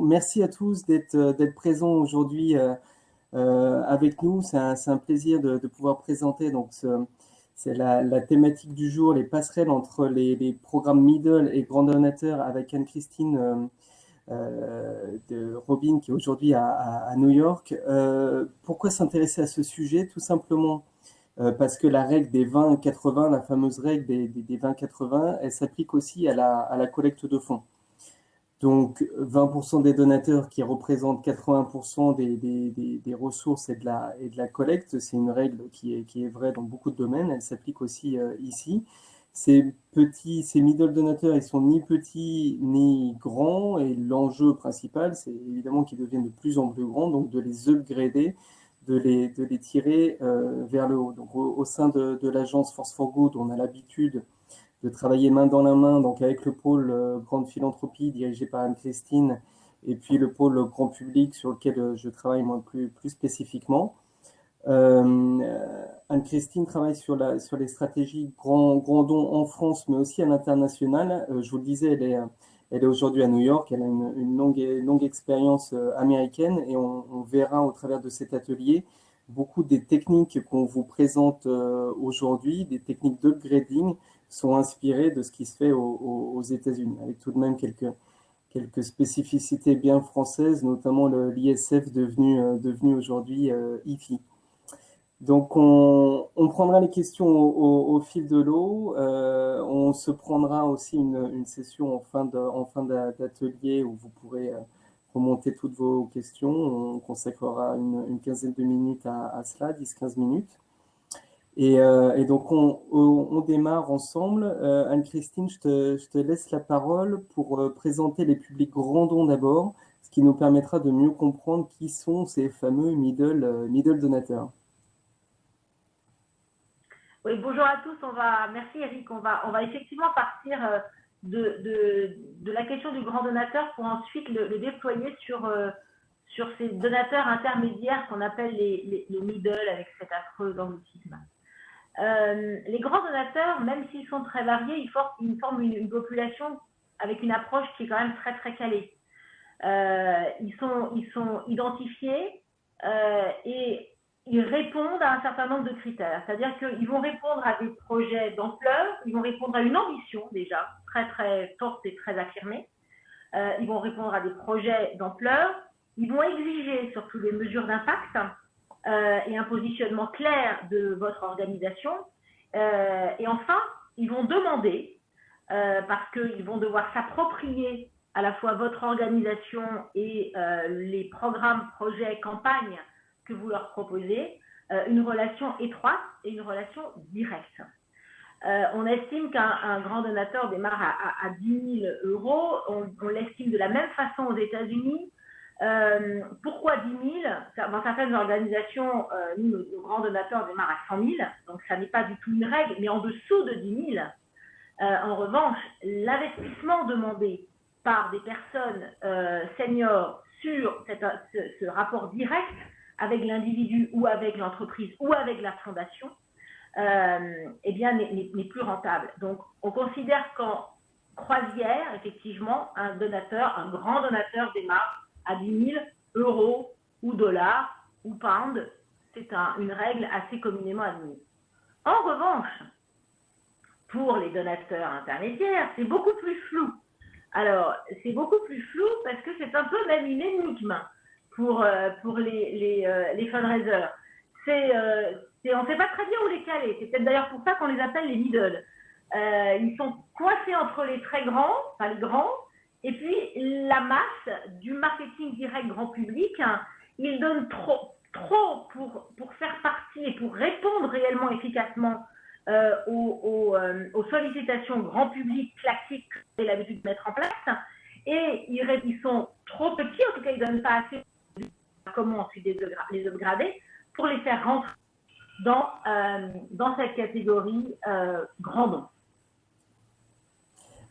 merci à tous d'être présents aujourd'hui avec nous. C'est un plaisir de pouvoir présenter. Donc, c'est la thématique du jour, les passerelles entre les programmes middle et grand donateur avec Anne-Christine de Robin qui est aujourd'hui à New York. Pourquoi s'intéresser à ce sujet? Tout simplement parce que la règle des 20-80, la fameuse règle des 20-80, elle s'applique aussi à la collecte de fonds. Donc 20% des donateurs qui représentent 80% des ressources et de la collecte, c'est une règle qui est vraie dans beaucoup de domaines, elle s'applique aussi ici. Ces middle donateurs, ils sont ni petits ni grands, et l'enjeu principal, c'est évidemment qu'ils deviennent de plus en plus grands, donc de les upgrader, de les tirer vers le haut. Donc au sein de l'agence Force for Good, on a l'habitude de travailler main dans la main, donc avec le pôle grande philanthropie dirigé par Anne-Christine, et puis le pôle grand public sur lequel je travaille moi plus spécifiquement. Anne-Christine travaille sur les stratégies grand don en France, mais aussi à l'international. Je vous le disais, elle est aujourd'hui à New York, elle a une longue expérience américaine, et on verra au travers de cet atelier beaucoup des techniques qu'on vous présente aujourd'hui, des techniques d'upgrading, sont inspirées de ce qui se fait aux États-Unis, avec tout de même quelques spécificités bien françaises, notamment l'ISF devenu aujourd'hui IFI. Donc, on prendra les questions au fil de l'eau. On se prendra aussi une session en fin d'atelier où vous pourrez remonter toutes vos questions. On consacrera une quinzaine de minutes à cela, 10-15 minutes. Et donc, on démarre ensemble. Anne-Christine, je te laisse la parole pour présenter les publics grand don d'abord, ce qui nous permettra de mieux comprendre qui sont ces fameux middle donateurs. Oui, bonjour à tous. Merci Eric. On va effectivement partir de la question du grand donateur pour ensuite le déployer sur ces donateurs intermédiaires qu'on appelle les middle, avec cet affreux anglicisme. Les grands donateurs, même s'ils sont très variés, ils forment une population avec une approche qui est quand même très très calée. Ils sont identifiés et ils répondent à un certain nombre de critères. C'est-à-dire qu'ils vont répondre à des projets d'ampleur, ils vont répondre à une ambition déjà très très forte et très affirmée. Ils vont répondre à des projets d'ampleur, ils vont exiger surtout des mesures d'impact et un positionnement clair de votre organisation. Et enfin, ils vont demander, parce qu'ils vont devoir s'approprier à la fois votre organisation et les programmes, projets, campagnes que vous leur proposez, une relation étroite et une relation directe. On estime qu'un grand donateur démarre à 10 000 euros. On l'estime de la même façon aux États-Unis. Pourquoi 10 000? Dans certaines organisations, nos grands donateurs démarrent à 100 000, donc ça n'est pas du tout une règle, mais en dessous de 10 000, en revanche, l'investissement demandé par des personnes seniors sur ce rapport direct avec l'individu ou avec l'entreprise ou avec la fondation, eh bien, n'est plus rentable. Donc, on considère qu'en croisière, effectivement, un grand donateur démarre à 10 000 euros ou dollars ou pounds. C'est une règle assez communément admise. En revanche, pour les donateurs intermédiaires, c'est beaucoup plus flou. Alors, c'est beaucoup plus flou parce que c'est un peu même une énigme pour les fundraisers. On ne sait pas très bien où les caler. C'est peut-être d'ailleurs pour ça qu'on les appelle les middle. Ils sont coincés entre les très grands, enfin les grands, et puis la masse du marketing direct grand public. Ils donnent trop pour faire partie et pour répondre réellement efficacement aux sollicitations grand public classiques que vous avez l'habitude de mettre en place. Et ils sont trop petits, en tout cas ils ne donnent pas assez. Comment ensuite les upgrader pour les faire rentrer dans cette catégorie grand don.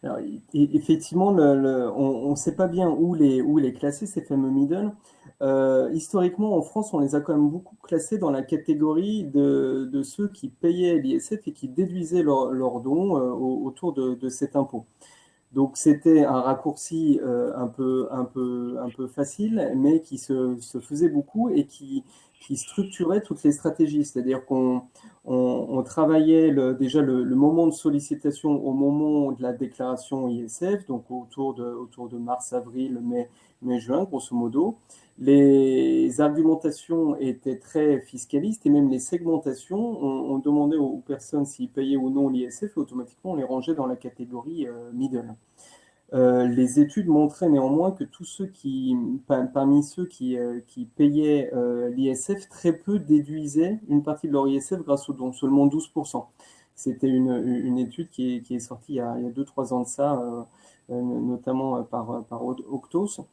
Alors, effectivement, on ne sait pas bien où les classer, ces fameux middle. Historiquement, en France, on les a quand même beaucoup classés dans la catégorie de ceux qui payaient l'ISF et qui déduisaient leurs dons autour de cet impôt. Donc c'était un raccourci un peu facile, mais qui se faisait beaucoup et qui structurait toutes les stratégies. C'est-à-dire qu'on travaillait déjà le moment de sollicitation au moment de la déclaration ISF, donc autour de mars, avril, mai, juin, grosso modo. Les argumentations étaient très fiscalistes et même les segmentations, on demandait aux personnes s'ils payaient ou non l'ISF et automatiquement on les rangeait dans la catégorie middle. Les études montraient néanmoins que tous ceux parmi ceux qui payaient l'ISF, très peu déduisaient une partie de leur ISF grâce aux dons, seulement 12%. C'était une étude qui est sortie il y a 2-3 ans de ça, notamment par Octos.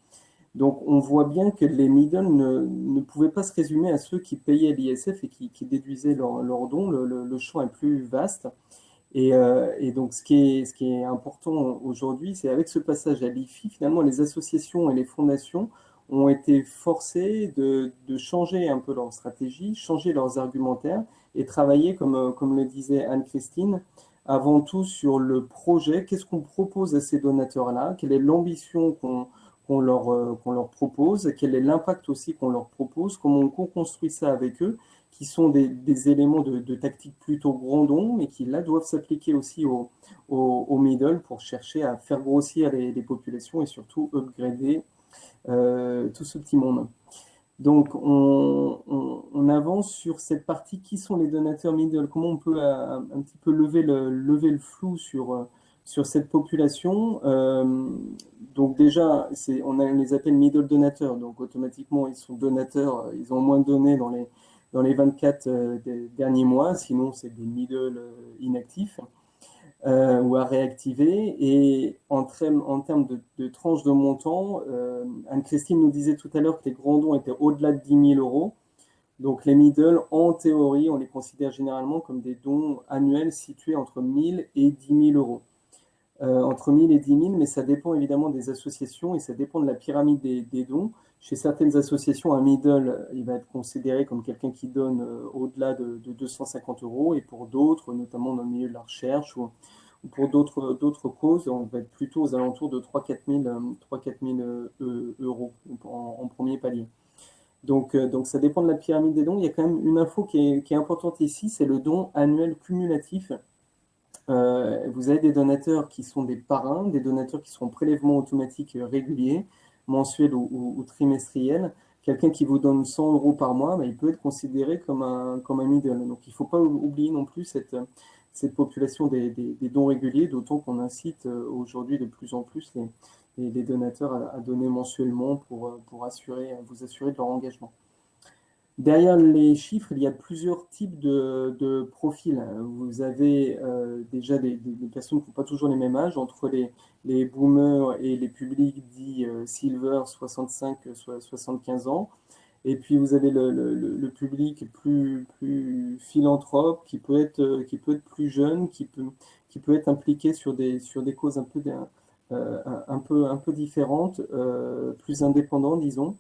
Donc on voit bien que les middle ne pouvaient pas se résumer à ceux qui payaient l'ISF et qui déduisaient leurs dons. Le champ est plus vaste. Et donc, ce qui est important aujourd'hui, c'est avec ce passage à l'IFI, finalement, les associations et les fondations ont été forcées de changer un peu leur stratégie, changer leurs argumentaires et travailler, comme le disait Anne-Christine, avant tout sur le projet. Qu'est-ce qu'on propose à ces donateurs-là? Quelle est l'ambition qu'on leur propose? Quel est l'impact aussi qu'on leur propose? Comment on co-construit ça avec eux? Qui sont des éléments de tactique plutôt grandons, mais qui là doivent s'appliquer aussi au middle pour chercher à faire grossir les populations et surtout upgrader tout ce petit monde. Donc on avance sur cette partie, qui sont les donateurs middle, comment on peut un petit peu lever le flou sur cette population. Donc déjà, on les appelle middle donateurs, donc automatiquement ils sont donateurs, ils ont moins donné dans les 24 derniers mois, sinon c'est des middle inactifs ou à réactiver. Et en termes de tranche de montant, Anne-Christine nous disait tout à l'heure que les grands dons étaient au-delà de 10 000 euros. Donc les middle, en théorie, on les considère généralement comme des dons annuels situés entre 1 000 et 10 000 euros. Entre 1 000 et 10 000, mais ça dépend évidemment des associations et ça dépend de la pyramide des dons. Chez certaines associations, un middle, il va être considéré comme quelqu'un qui donne au-delà de 250 euros, et pour d'autres, notamment dans le milieu de la recherche ou pour d'autres causes, on va être plutôt aux alentours de 3-4 000 euros en premier palier. Donc ça dépend de la pyramide des dons. Il y a quand même une info qui est importante ici, c'est le don annuel cumulatif. Vous avez des donateurs qui sont des parrains, des donateurs qui sont prélèvements automatiques réguliers, mensuels ou trimestriels. Quelqu'un qui vous donne 100 euros par mois, il peut être considéré comme un middle. Donc il ne faut pas oublier non plus cette population des dons réguliers, d'autant qu'on incite aujourd'hui de plus en plus les donateurs à donner mensuellement pour vous assurer de leur engagement. Derrière les chiffres, il y a plusieurs types de profils. Vous avez déjà des personnes qui n'ont pas toujours les mêmes âges, entre les boomers et les publics dits silver, 65-75 ans. Et puis vous avez le public plus philanthrope, qui peut être plus jeune, qui peut être impliqué sur des causes un peu différentes, plus indépendantes, disons.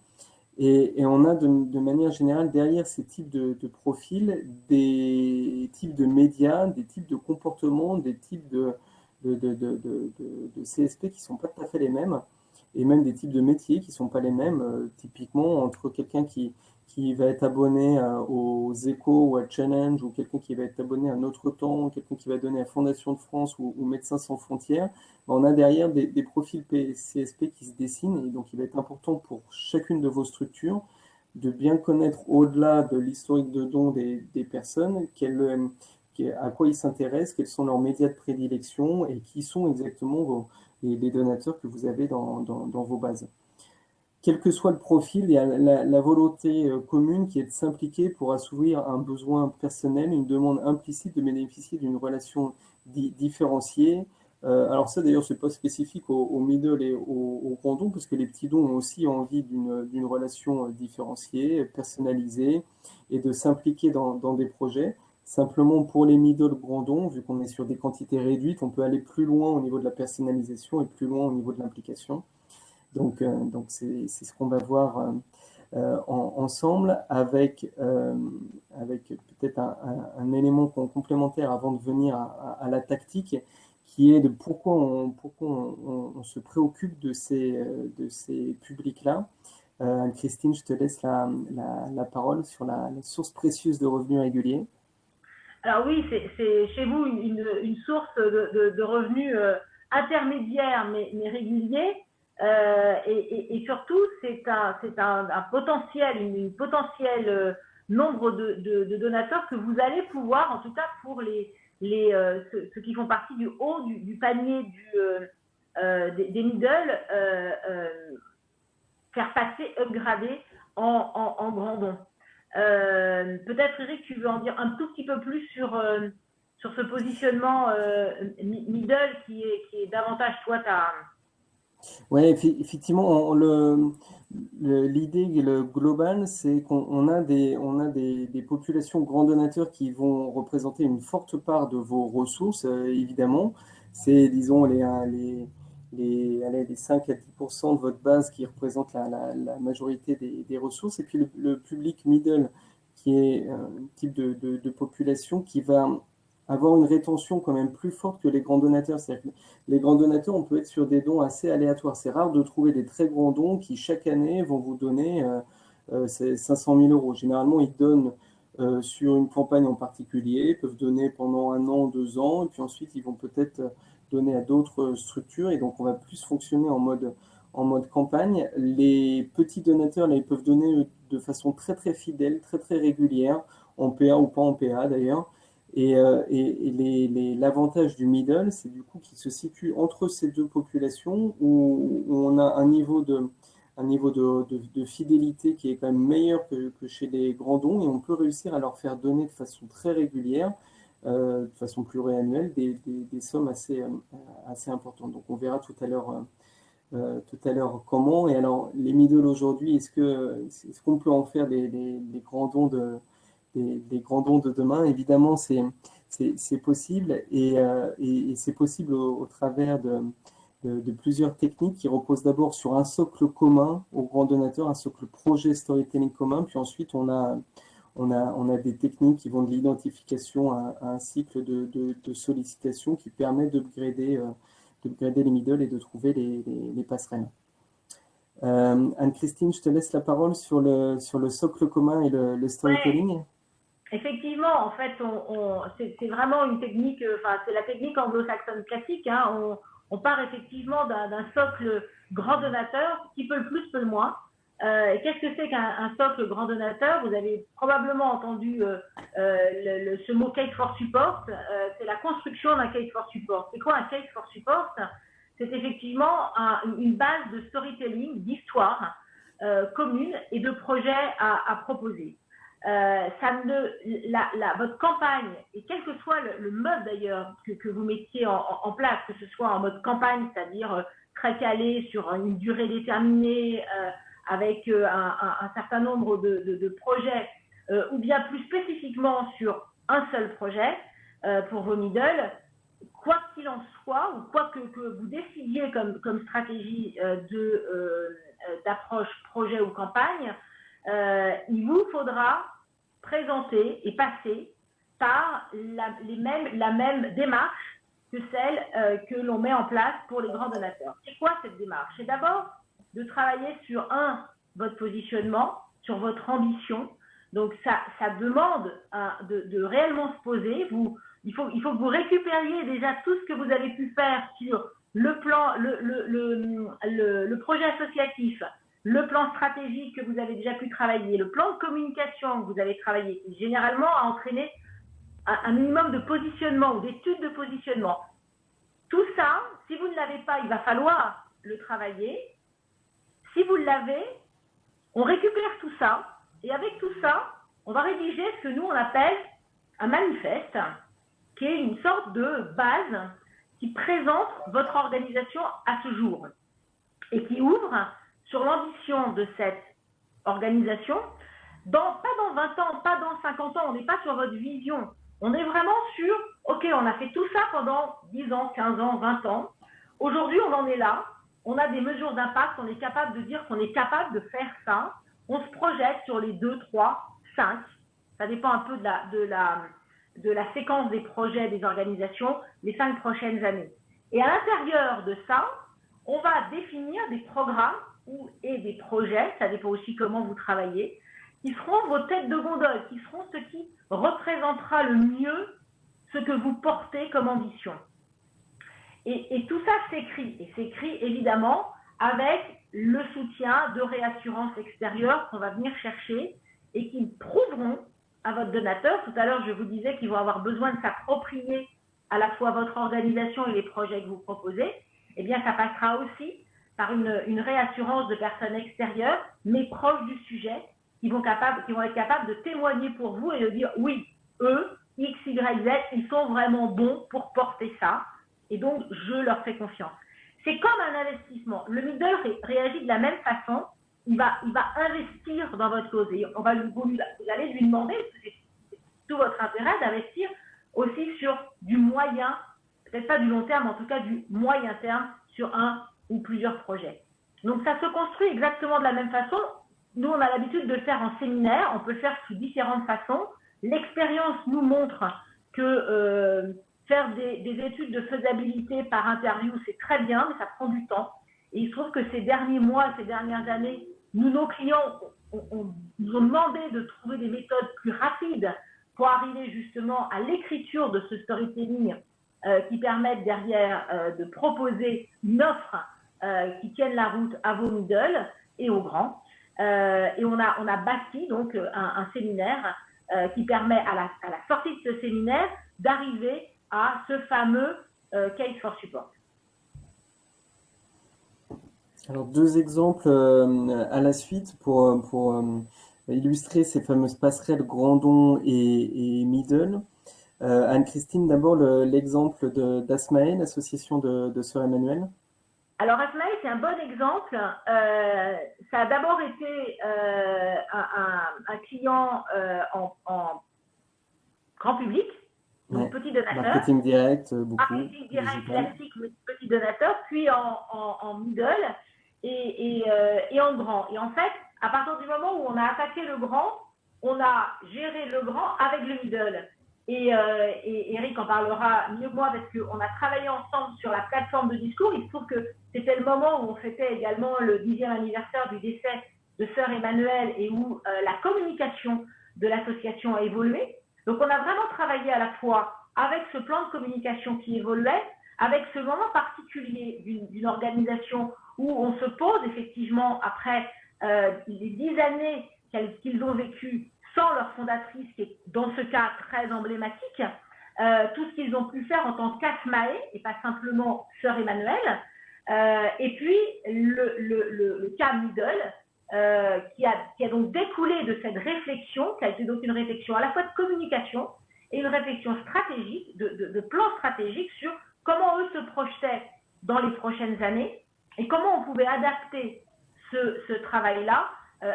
Et on a de manière générale derrière ces types de profils des types de médias, des types de comportements, des types de CSP qui ne sont pas tout à fait les mêmes, et même des types de métiers qui ne sont pas les mêmes. Typiquement, entre quelqu'un qui va être abonné aux Échos ou à Challenge, ou quelqu'un qui va être abonné à Notre Temps, ou quelqu'un qui va donner à Fondation de France ou Médecins sans frontières, on a derrière des profils CSP qui se dessinent, et donc il va être important pour chacune de vos structures de bien connaître, au-delà de l'historique de dons des personnes, à quoi ils s'intéressent, quels sont leurs médias de prédilection et qui sont exactement les donateurs que vous avez dans vos bases. Quel que soit le profil, il y a la volonté commune qui est de s'impliquer pour assouvir un besoin personnel, une demande implicite de bénéficier d'une relation différenciée. Alors ça, d'ailleurs, ce n'est pas spécifique aux middle et aux grands dons, parce que les petits dons ont aussi envie d'une relation différenciée, personnalisée, et de s'impliquer dans des projets. Simplement, pour les middle grands dons, vu qu'on est sur des quantités réduites, on peut aller plus loin au niveau de la personnalisation et plus loin au niveau de l'implication. Donc c'est ce qu'on va voir ensemble avec peut-être un élément complémentaire avant de venir à la tactique, qui est de pourquoi on se préoccupe de ces publics-là. Christine, je te laisse la parole sur la source précieuse de revenus réguliers. Alors oui, c'est chez vous une source de revenus intermédiaires mais réguliers. Et surtout, c'est un potentiel, une potentielle nombre de donateurs que vous allez pouvoir, en tout cas pour ceux qui font partie du haut du panier des middle, faire passer, upgrader en grand don. Peut-être, Eric, tu veux en dire un tout petit peu plus sur ce positionnement middle qui est davantage toi ta... Oui, effectivement, l'idée le global, c'est qu'on a des populations grands donateurs qui vont représenter une forte part de vos ressources, évidemment. C'est, disons, les 5 à 10% de votre base qui représentent la majorité des ressources. Et puis le public middle, qui est un type de population qui va avoir une rétention quand même plus forte que les grands donateurs. C'est-à-dire que les grands donateurs, on peut être sur des dons assez aléatoires. C'est rare de trouver des très grands dons qui, chaque année, vont vous donner 500 000 euros. Généralement, ils donnent sur une campagne en particulier, ils peuvent donner pendant 1 an, 2 ans, et puis ensuite, ils vont peut-être donner à d'autres structures, et donc on va plus fonctionner en mode campagne. Les petits donateurs, là, ils peuvent donner de façon très, très fidèle, très, très régulière, en PA ou pas en PA d'ailleurs. Et l'avantage du middle, c'est du coup qu'il se situe entre ces deux populations où on a un niveau de fidélité qui est quand même meilleur que chez les grands dons, et on peut réussir à leur faire donner de façon très régulière, de façon pluriannuelle, des sommes assez importantes. Donc on verra tout à l'heure comment. Et alors les middle aujourd'hui, est-ce qu'on peut en faire des grands dons des grands dons de demain? Évidemment, c'est possible, et c'est possible au travers de plusieurs techniques qui reposent d'abord sur un socle commun aux grands donateurs, un socle projet storytelling commun, puis ensuite on a des techniques qui vont de l'identification à un cycle de sollicitation qui permet d'upgrader les middle et de trouver les passerelles. Anne-Christine, je te laisse la parole sur le socle commun et le storytelling. Ouais. Effectivement, en fait, c'est vraiment une technique, c'est la technique anglo-saxonne classique. Hein. On part effectivement d'un socle grand donateur, qui peut le plus, peut le moins. Qu'est-ce que c'est qu'un socle grand donateur? Vous avez probablement entendu ce mot case for support. C'est la construction d'un case for support. C'est quoi un case for support? C'est effectivement une base de storytelling, d'histoire commune et de projets à proposer. Votre campagne, et quel que soit le mode d'ailleurs que vous mettiez en place, que ce soit en mode campagne, c'est-à-dire très calé sur une durée déterminée, avec un certain nombre de projets, ou bien plus spécifiquement sur un seul projet pour vos middle, quoi qu'il en soit, ou quoi que vous décidiez comme stratégie d'approche projet ou campagne, il vous faudra présenter et passer par la même démarche que celle que l'on met en place pour les grands donateurs. C'est quoi cette démarche? C'est d'abord de travailler sur votre positionnement, sur votre ambition. Donc ça demande de réellement se poser. Il faut que vous récupériez déjà tout ce que vous avez pu faire sur le plan, le projet associatif, le plan stratégique que vous avez déjà pu travailler, le plan de communication que vous avez travaillé, qui généralement a entraîné un minimum de positionnement ou d'études de positionnement. Tout ça, si vous ne l'avez pas, il va falloir le travailler. Si vous l'avez, on récupère tout ça, et avec tout ça, on va rédiger ce que nous on appelle un manifeste, qui est une sorte de base qui présente votre organisation à ce jour et qui ouvre sur l'ambition de cette organisation, pas dans 20 ans, pas dans 50 ans, on n'est pas sur votre vision. On est vraiment sur, ok, on a fait tout ça pendant 10 ans, 15 ans, 20 ans. Aujourd'hui, on en est là. On a des mesures d'impact. On est capable de dire qu'on est capable de faire ça. On se projette sur les 2, 3, 5. Ça dépend un peu de de la séquence des projets des organisations les 5 prochaines années. Et à l'intérieur de ça, on va définir des programmes et des projets, ça dépend aussi comment vous travaillez, qui seront vos têtes de gondole, qui seront ce qui représentera le mieux ce que vous portez comme ambition. Et tout ça s'écrit, et s'écrit évidemment avec le soutien de réassurance extérieure qu'on va venir chercher et qui prouveront à votre donateur. Tout à l'heure, je vous disais qu'ils vont avoir besoin de s'approprier à la fois votre organisation et les projets que vous proposez. Eh bien, ça passera aussi par une réassurance de personnes extérieures, mais proches du sujet, qui vont être capables de témoigner pour vous et de dire oui, eux, X, Y, Z, ils sont vraiment bons pour porter ça. Et donc, je leur fais confiance. C'est comme un investissement. Le middle réagit de la même façon. Il va investir dans votre cause. Et vous allez lui demander, c'est tout votre intérêt, d'investir aussi sur du moyen, peut-être pas du long terme, en tout cas du moyen terme, sur un ou plusieurs projets. Donc, ça se construit exactement de la même façon. Nous, on a l'habitude de le faire en séminaire. On peut le faire sous différentes façons. L'expérience nous montre que faire des études de faisabilité par interview, c'est très bien, mais ça prend du temps. Et il se trouve que ces derniers mois, ces dernières années, nos clients nous ont demandé de trouver des méthodes plus rapides pour arriver justement à l'écriture de ce storytelling qui permettent derrière de proposer une offre qui tienne la route à vos middle et aux grands. Et on a bâti donc un séminaire qui permet à la sortie de ce séminaire d'arriver à ce fameux Case for Support. Alors, 2 exemples à la suite pour illustrer ces fameuses passerelles Grandon et Middle. Anne-Christine, d'abord l'exemple d'Asmae, l'association de Sœur Emmanuel. Alors, Asmae, c'est un bon exemple. Ça a d'abord été un client en grand public, donc petit donateur. Marketing direct, beaucoup. Marketing direct classique, mais petit donateur, puis en middle et en grand. Et en fait, à partir du moment où on a attaqué le grand, on a géré le grand avec le middle. Et Eric en parlera mieux que moi parce qu'on a travaillé ensemble sur la plateforme de discours. Il se trouve que c'était le moment où on fêtait également le 10e anniversaire du décès de Sœur Emmanuel et où la communication de l'association a évolué. Donc, on a vraiment travaillé à la fois avec ce plan de communication qui évoluait, avec ce moment particulier d'une organisation où on se pose effectivement après les 10 années qu'ils ont vécues sans leur fondatrice, qui est dans ce cas très emblématique, tout ce qu'ils ont pu faire en tant qu'Asmae et pas simplement Sœur Emmanuel, et puis le cas Middle, qui a donc découlé de cette réflexion, qui a été donc une réflexion à la fois de communication et une réflexion stratégique, de plan stratégique sur comment eux se projetaient dans les prochaines années et comment on pouvait adapter ce travail-là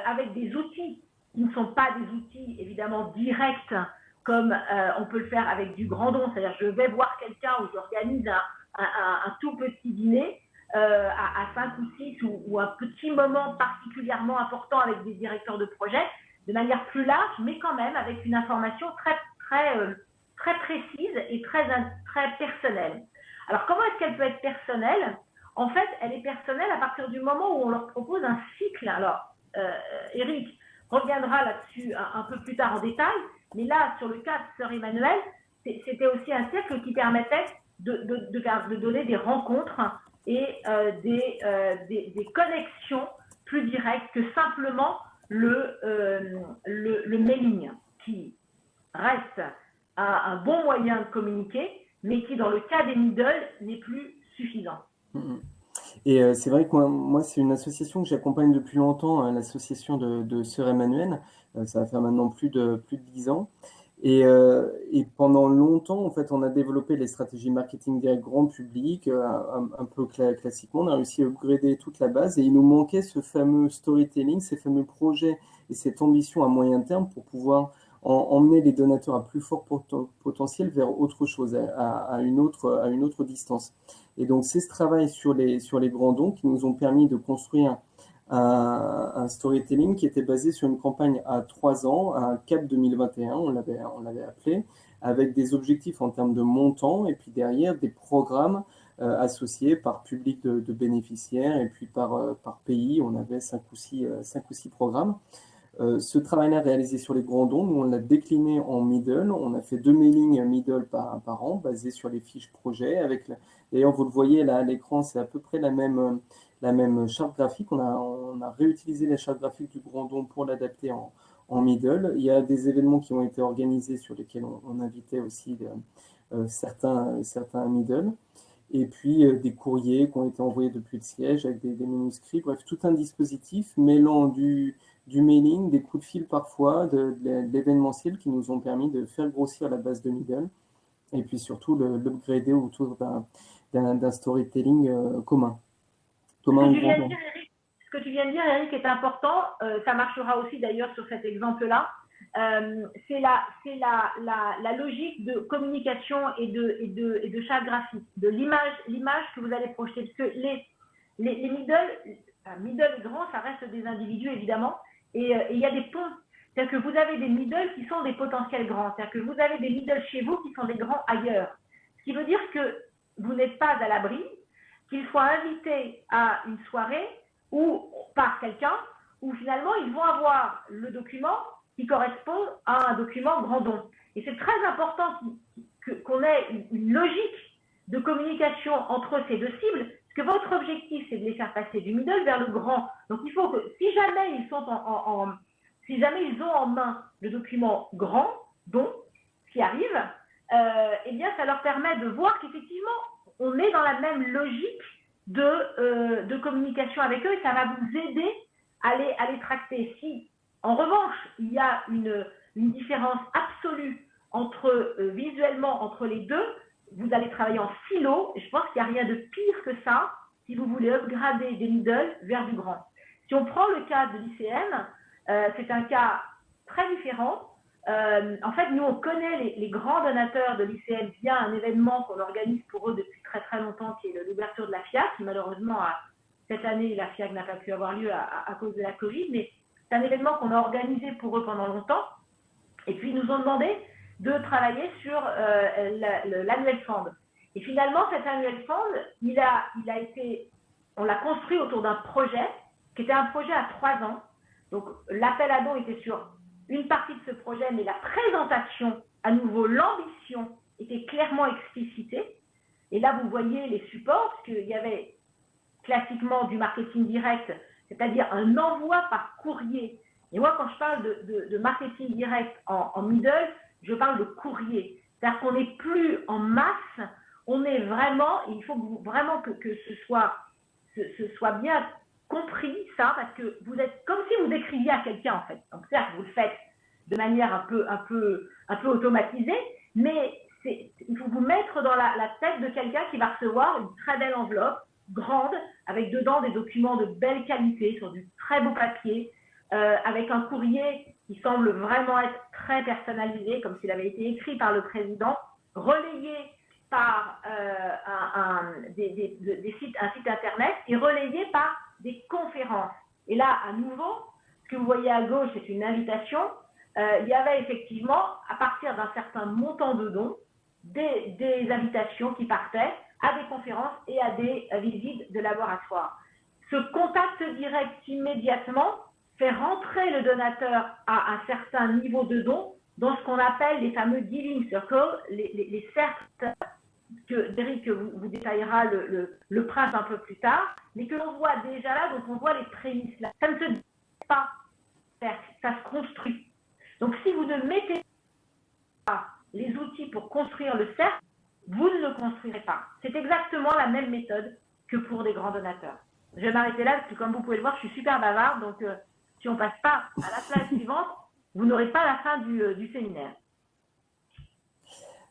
avec des outils qui ne sont pas des outils évidemment directs comme on peut le faire avec du grand don, c'est-à-dire je vais voir quelqu'un ou j'organise un tout petit dîner à 5 ou 6 ou un petit moment particulièrement important avec des directeurs de projet de manière plus large, mais quand même avec une information très précise et très personnelle. Alors comment est-ce qu'elle peut être personnelle? En fait, elle est personnelle à partir du moment où on leur propose un cycle. Alors, Eric reviendra là-dessus un peu plus tard en détail, mais là, sur le cas de Sœur Emmanuel, c'était aussi un cercle qui permettait de donner des rencontres et des connexions plus directes que simplement le mailing, qui reste un bon moyen de communiquer, mais qui, dans le cas des middle, n'est plus suffisant. Et c'est vrai que moi c'est une association que j'accompagne depuis longtemps, hein, l'association de Sœur Emmanuel. Ça va faire maintenant plus de 10 ans. Et pendant longtemps, en fait, on a développé les stratégies marketing direct grand public, un peu classiquement. On a réussi à upgrader toute la base et il nous manquait ce fameux storytelling, ces fameux projets et cette ambition à moyen terme pour pouvoir emmener les donateurs à plus fort potentiel vers autre chose, à une autre distance. Et donc, c'est ce travail sur les grands dons qui nous ont permis de construire un storytelling qui était basé sur une campagne à 3 ans, un CAP 2021, on l'avait appelé, avec des objectifs en termes de montant et puis derrière des programmes associés par public de bénéficiaires et puis par pays. On avait 5 ou 6 programmes. Ce travail-là réalisé sur les grands dons, nous on l'a décliné en middle. On a fait 2 mailings middle par an, basés sur les fiches projets. D'ailleurs, vous le voyez là à l'écran, c'est à peu près la même charte graphique. On a réutilisé la charte graphique du grand don pour l'adapter en middle. Il y a des événements qui ont été organisés sur lesquels on invitait aussi certains middle. Et puis des courriers qui ont été envoyés depuis le siège avec des manuscrits. Bref, tout un dispositif mêlant du mailing, des coups de fil parfois, de l'événementiel qui nous ont permis de faire grossir la base de middle et puis surtout l'upgrader autour d'un storytelling commun. Ce que tu viens de dire, Eric, est important. Ça marchera aussi d'ailleurs sur cet exemple-là. C'est la logique de communication et de charte graphique, de l'image que vous allez projeter. Parce que les middle et grands, ça reste des individus évidemment, et il y a des ponts. C'est-à-dire que vous avez des middle qui sont des potentiels grands. C'est-à-dire que vous avez des middle chez vous qui sont des grands ailleurs. Ce qui veut dire que vous n'êtes pas à l'abri, qu'il faut inviter à une soirée ou par quelqu'un où finalement ils vont avoir le document qui correspond à un document grand don. Et c'est très important qu'on ait une logique de communication entre ces deux cibles, parce que votre objectif, c'est de les faire passer du middle vers le grand. Donc il faut que, si jamais ils ont en main le document grand don, ce qui arrive, eh bien ça leur permet de voir qu'effectivement, on est dans la même logique de communication avec eux et ça va vous aider à les tracter. Si, en revanche, il y a une différence absolue visuellement entre les deux, vous allez travailler en silo. Et je pense qu'il n'y a rien de pire que ça si vous voulez upgrader des middle vers du grand. Si on prend le cas de l'ICN, c'est un cas très différent. En fait, nous, on connaît les grands donateurs de l'ICN via un événement qu'on organise pour eux depuis très très longtemps, qui est l'ouverture de la FIAC, qui malheureusement, cette année, la FIAC n'a pas pu avoir lieu à cause de la Covid, mais c'est un événement qu'on a organisé pour eux pendant longtemps. Et puis, ils nous ont demandé de travailler sur l'annuel fund. Et finalement, cet annuel fund, on l'a construit autour d'un projet, qui était un projet à 3 ans. Donc, l'appel à dons était sur une partie de ce projet, mais la présentation, à nouveau, l'ambition était clairement explicitée. Et là, vous voyez les supports, parce qu'il y avait classiquement du marketing direct, c'est-à-dire un envoi par courrier. Et moi, quand je parle de marketing direct en middle, je parle de courrier. C'est-à-dire qu'on n'est plus en masse, on est vraiment, il faut vraiment que ce soit bien compris, ça, parce que vous êtes comme si vous écriviez à quelqu'un, en fait. Donc, certes, vous le faites de manière un peu automatisée, mais il faut vous mettre dans la tête de quelqu'un qui va recevoir une très belle enveloppe, grande, avec dedans des documents de belle qualité, sur du très beau papier, avec un courrier qui semble vraiment être très personnalisé, comme s'il avait été écrit par le président, relayé par un site internet et relayé par des conférences. Et là, à nouveau, ce que vous voyez à gauche, c'est une invitation. Il y avait effectivement, à partir d'un certain montant de dons, des invitations qui partaient à des conférences et à des visites de laboratoire. Ce contact direct immédiatement fait rentrer le donateur à un certain niveau de don dans ce qu'on appelle les fameux giving circles, les cercles que Eric vous détaillera le prince un peu plus tard, mais que l'on voit déjà là, donc on voit les prémices là. Ça ne se dit pas, ça se construit. Donc si vous ne mettez pas les outils pour construire le cercle, vous ne le construirez pas. C'est exactement la même méthode que pour des grands donateurs. Je vais m'arrêter là, parce que comme vous pouvez le voir, je suis super bavarde, donc si on ne passe pas à la slide suivante, vous n'aurez pas la fin du séminaire.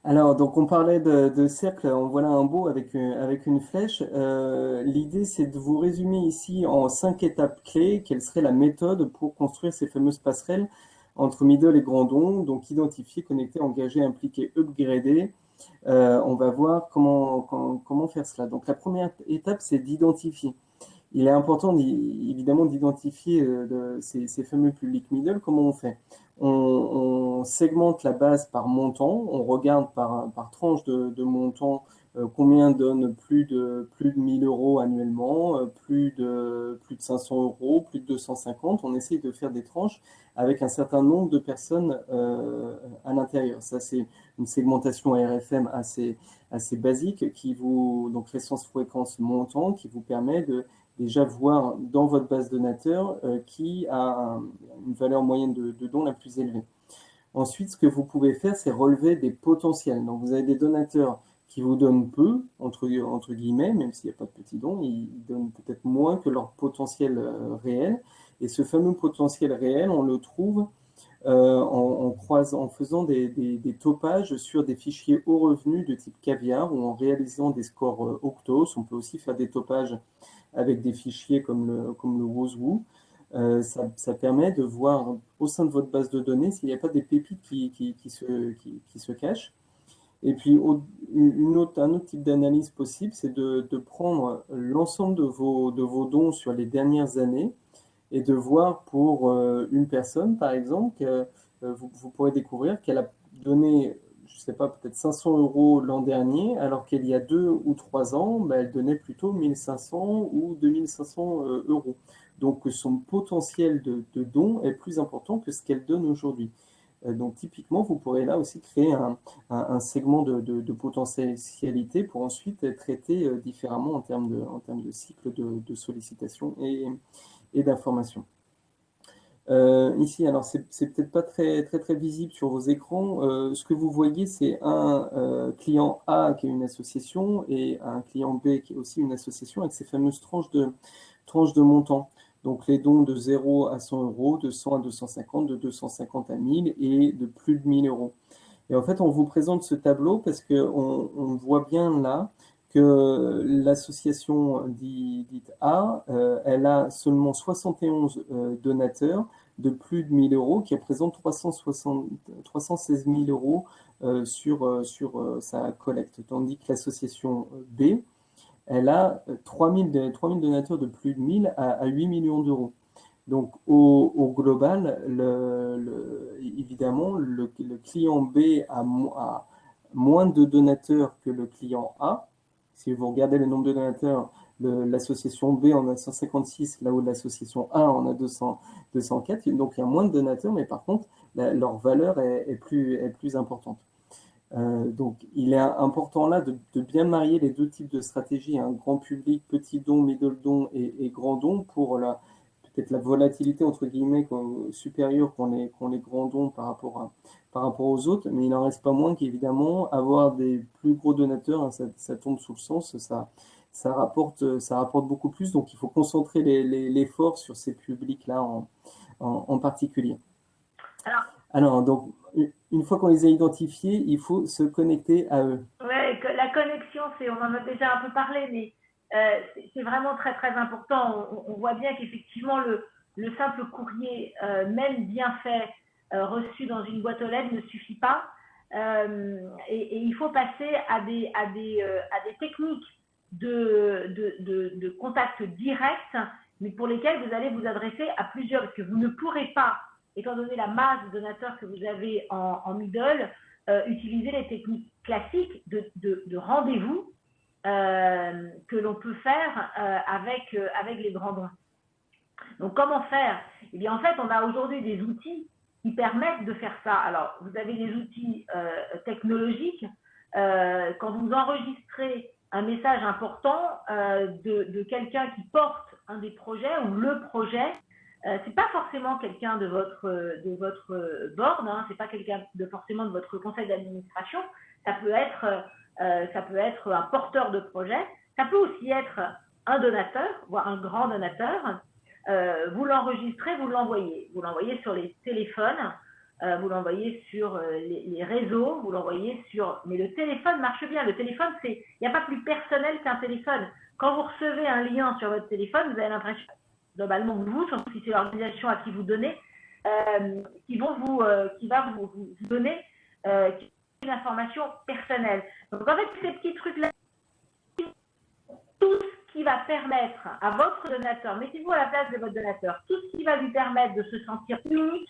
Alors, donc on parlait de cercle, en voilà un beau avec une flèche. L'idée, c'est de vous résumer ici en 5 étapes clés, quelle serait la méthode pour construire ces fameuses passerelles entre middle et grand don, donc identifier, connecter, engager, impliquer, upgrader. On va voir comment faire cela. Donc la première étape, c'est d'identifier. il est important évidemment d'identifier ces fameux public middle. Comment on fait? On segmente la base par montant, on regarde par tranche de montant combien donne plus de 1000 euros annuellement, plus de 500 euros, plus de 250. On essaye de faire des tranches avec un certain nombre de personnes à l'intérieur. Ça, c'est une segmentation RFM assez basique donc l'essence-fréquence montant, qui vous permet de déjà voir dans votre base donateur qui a une valeur moyenne de dons la plus élevée. Ensuite, ce que vous pouvez faire, c'est relever des potentiels. Donc, vous avez des donateurs qui vous donnent peu, entre guillemets, même s'il n'y a pas de petits dons, ils donnent peut-être moins que leur potentiel réel. Et ce fameux potentiel réel, on le trouve en faisant des topages sur des fichiers haut revenu de type caviar ou en réalisant des scores Octos. On peut aussi faire des topages avec des fichiers comme le Wozoo. Ça permet de voir au sein de votre base de données s'il n'y a pas des pépites qui se cachent. Et puis, un autre type d'analyse possible, c'est de prendre l'ensemble de vos dons sur les dernières années et de voir pour une personne, par exemple, vous pourrez découvrir qu'elle a donné, je ne sais pas, peut-être 500 euros l'an dernier, alors qu'il y a 2 ou 3 ans, elle donnait plutôt 1500 ou 2500 euros. Donc, son potentiel de don est plus important que ce qu'elle donne aujourd'hui. Donc, typiquement, vous pourrez là aussi créer un segment de potentialité pour ensuite être traité différemment en termes de cycle de sollicitation et d'information. Ici, alors c'est peut-être pas très visible sur vos écrans. Ce que vous voyez, c'est un client A qui est une association et un client B qui est aussi une association avec ces fameuses tranches de montant. Donc les dons de 0 à 100 euros, de 100 à 250, de 250 à 1000 et de plus de 1000 euros. Et en fait, on vous présente ce tableau parce qu'on voit bien là que l'association dite A, elle a seulement 71 donateurs de plus de 1000 euros qui représentent 316 000 euros sur sa collecte. Tandis que l'association B, elle a 3000 donateurs de plus de 1000 à 8 millions d'euros. Donc, au global, évidemment, le client B a moins de donateurs que le client A. Si vous regardez le nombre de donateurs, l'association B en a 156, là où l'association A en a 204. Donc, il y a moins de donateurs, mais par contre, leur valeur est plus importante. Donc, il est important là de bien marier les deux types de stratégies, un grand public, petit don, middle don et grand don pour peut-être la volatilité entre guillemets supérieure qu'ont les grands dons par rapport aux autres, mais il n'en reste pas moins qu'évidemment avoir des plus gros donateurs, hein, ça tombe sous le sens, ça rapporte beaucoup plus, donc il faut concentrer l'effort sur ces publics-là en particulier. Alors, donc, une fois qu'on les a identifiés, il faut se connecter à eux. Oui, la connexion, on en a déjà un peu parlé, mais c'est vraiment très très important. On voit bien qu'effectivement le simple courrier, même bien fait, reçu dans une boîte aux lettres, ne suffit pas. Et il faut passer à des techniques de contact direct, mais pour lesquelles vous allez vous adresser à plusieurs, parce que vous ne pourrez pas, étant donné la masse de donateurs que vous avez en middle, utiliser les techniques classiques de rendez-vous que l'on peut faire avec les grands dons. Donc, comment faire? Eh bien, en fait, on a aujourd'hui des outils qui permettent de faire ça. Alors, vous avez des outils technologiques. Quand vous enregistrez un message important de quelqu'un qui porte un des projets ou le projet, c'est pas forcément quelqu'un de votre board, hein, c'est pas quelqu'un forcément de votre conseil d'administration. Ça peut être un porteur de projet. Ça peut aussi être un donateur, voire un grand donateur. Vous l'enregistrez, vous l'envoyez. Vous l'envoyez sur les téléphones, vous l'envoyez sur les réseaux, vous l'envoyez sur. Mais le téléphone marche bien. Le téléphone, il n'y a pas plus personnel qu'un téléphone. Quand vous recevez un lien sur votre téléphone, vous avez l'impression, globalement, surtout si c'est l'organisation à qui vous donnez, qui va vous donner une information personnelle. Donc en fait, ces petits trucs-là, tout ce qui va permettre à votre donateur, mettez-vous à la place de votre donateur, tout ce qui va lui permettre de se sentir unique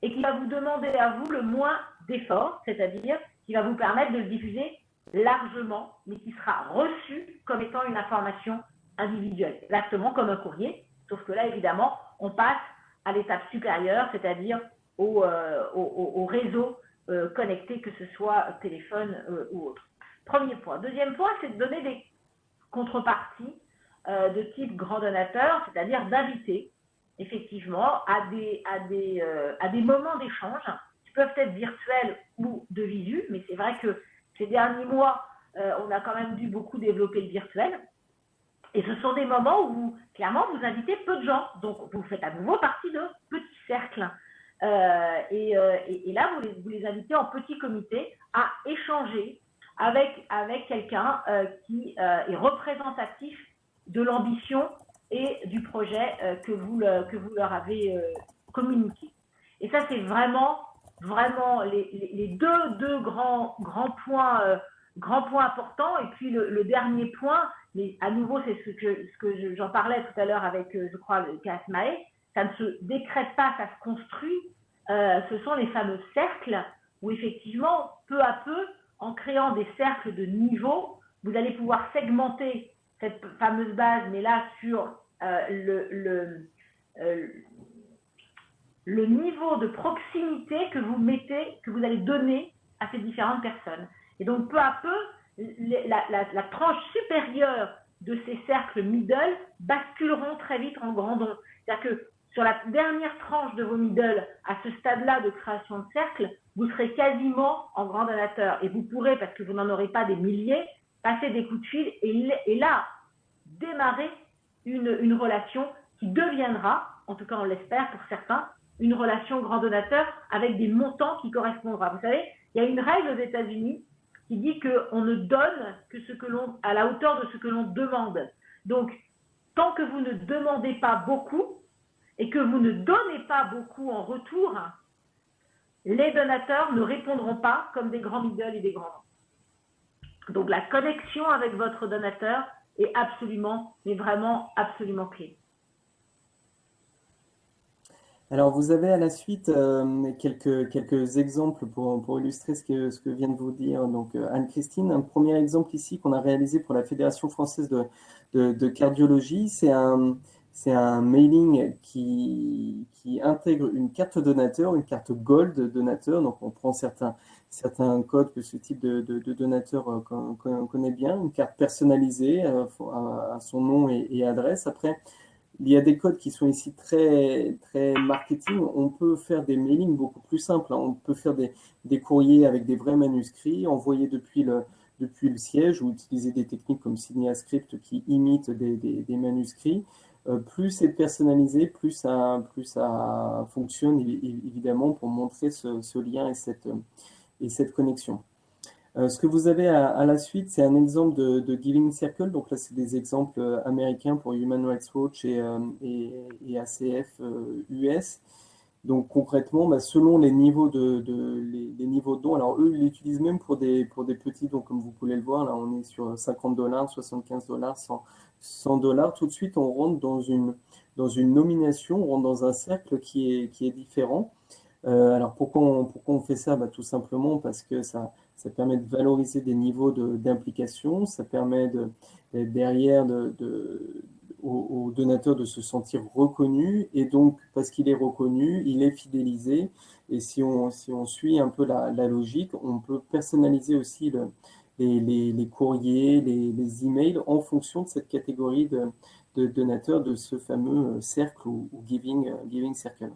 et qui va vous demander à vous le moins d'efforts, c'est-à-dire qui va vous permettre de le diffuser largement, mais qui sera reçu comme étant une information individuelle, exactement comme un courrier, sauf que là, évidemment, on passe à l'étape supérieure, c'est-à-dire au réseau connecté, que ce soit téléphone ou autre. Premier point. Deuxième point, c'est de donner des contreparties de type grand donateur, c'est-à-dire d'inviter effectivement à des moments d'échange qui peuvent être virtuels ou de visu, mais c'est vrai que ces derniers mois, on a quand même dû beaucoup développer le virtuel. Et ce sont des moments où, vous, clairement, vous invitez peu de gens. Donc, vous faites à nouveau partie de petits cercles. Et là, vous les invitez en petit comité à échanger avec quelqu'un qui est représentatif de l'ambition et du projet que vous leur avez communiqué. Et ça, c'est vraiment les deux grands points importants. Et puis le dernier point, mais à nouveau, c'est ce que j'en parlais tout à l'heure avec, je crois, le cas Asmae, ça ne se décrète pas, ça se construit. Ce sont les fameux cercles où effectivement, peu à peu, en créant des cercles de niveau, vous allez pouvoir segmenter cette fameuse base, mais là sur le niveau de proximité que vous allez donner à ces différentes personnes. Et donc, peu à peu, la tranche supérieure de ces cercles middle basculeront très vite en grand don. C'est-à-dire que sur la dernière tranche de vos middle, à ce stade-là de création de cercle, vous serez quasiment en grand donateur. Et vous pourrez, parce que vous n'en aurez pas des milliers, passer des coups de fil et là, démarrer une relation qui deviendra, en tout cas on l'espère pour certains, une relation grand donateur avec des montants qui correspondront. Vous savez, il y a une règle aux États-Unis qui dit qu'on ne donne que à la hauteur de ce que l'on demande. Donc, tant que vous ne demandez pas beaucoup et que vous ne donnez pas beaucoup en retour, les donateurs ne répondront pas comme des grands middle et des grands. Donc, la connexion avec votre donateur est absolument, mais vraiment absolument clé. Alors, vous avez à la suite quelques exemples pour illustrer ce que vient de vous dire donc Anne-Christine. Un premier exemple ici qu'on a réalisé pour la Fédération française de cardiologie, c'est un mailing qui intègre une carte donateur, une carte Gold donateur. Donc, on prend certains codes que ce type de donateur connaît bien, une carte personnalisée à son nom et adresse. Après, il y a des codes qui sont ici très, très marketing. On peut faire des mailings beaucoup plus simples. On peut faire des courriers avec des vrais manuscrits, envoyés depuis le siège ou utiliser des techniques comme SignaScript qui imitent des manuscrits. Plus c'est personnalisé, plus ça fonctionne évidemment pour montrer ce lien et cette connexion. Ce que vous avez à la suite, c'est un exemple de Giving Circle. Donc là, c'est des exemples américains pour Human Rights Watch et ACF US. Donc concrètement, selon les niveaux les niveaux de dons, alors eux, ils l'utilisent même pour des petits dons, comme vous pouvez le voir. Là, on est sur $50, $75, $100. Tout de suite, on rentre dans une nomination, on rentre dans un cercle qui est différent. Alors pourquoi on fait ça? Tout simplement parce que ça permet de valoriser des niveaux d'implication, ça permet derrière au donateur de se sentir reconnu, et donc parce qu'il est reconnu, il est fidélisé, et si on suit un peu la logique, on peut personnaliser aussi les courriers, les emails en fonction de cette catégorie de donateurs, de ce fameux cercle ou giving circle.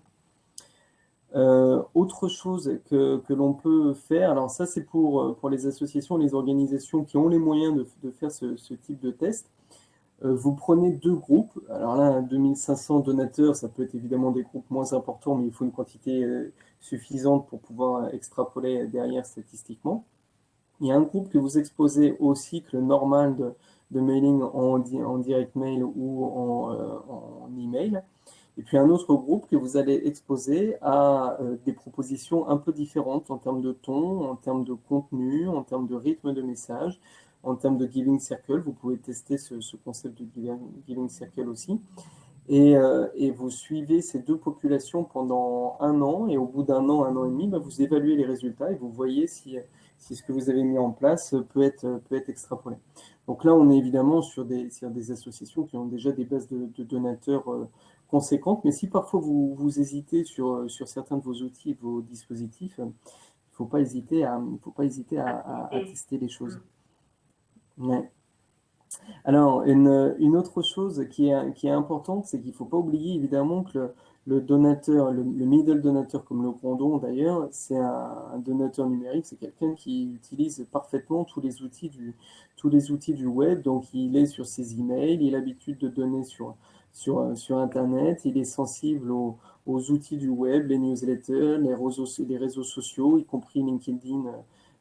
Autre chose que l'on peut faire, alors ça c'est pour les associations, les organisations qui ont les moyens de faire ce type de test. Vous prenez deux groupes, alors là 2500 donateurs, ça peut être évidemment des groupes moins importants, mais il faut une quantité suffisante pour pouvoir extrapoler derrière statistiquement. Il y a un groupe que vous exposez au cycle normal de mailing en direct mail ou en email. Et puis un autre groupe que vous allez exposer à des propositions un peu différentes en termes de ton, en termes de contenu, en termes de rythme de message. en termes de Giving Circle. Vous pouvez tester ce concept de Giving Circle aussi. Et vous suivez ces deux populations pendant 1 an, et au bout d'1 an, 1 an et demi, vous évaluez les résultats et vous voyez si ce que vous avez mis en place peut être extrapolé. Donc là, on est évidemment sur des associations qui ont déjà des bases de donateurs conséquentes, mais si parfois vous hésitez sur certains de vos outils et de vos dispositifs, il ne faut pas hésiter à tester les choses. Ouais. Alors, une autre chose qui est importante, c'est qu'il ne faut pas oublier évidemment que le donateur, le middle donateur comme le grand don d'ailleurs, c'est un donateur numérique, c'est quelqu'un qui utilise parfaitement tous les outils du web. Donc, il est sur ses emails, il a l'habitude de donner sur Internet, il est sensible aux outils du web, les newsletters, les réseaux sociaux, y compris LinkedIn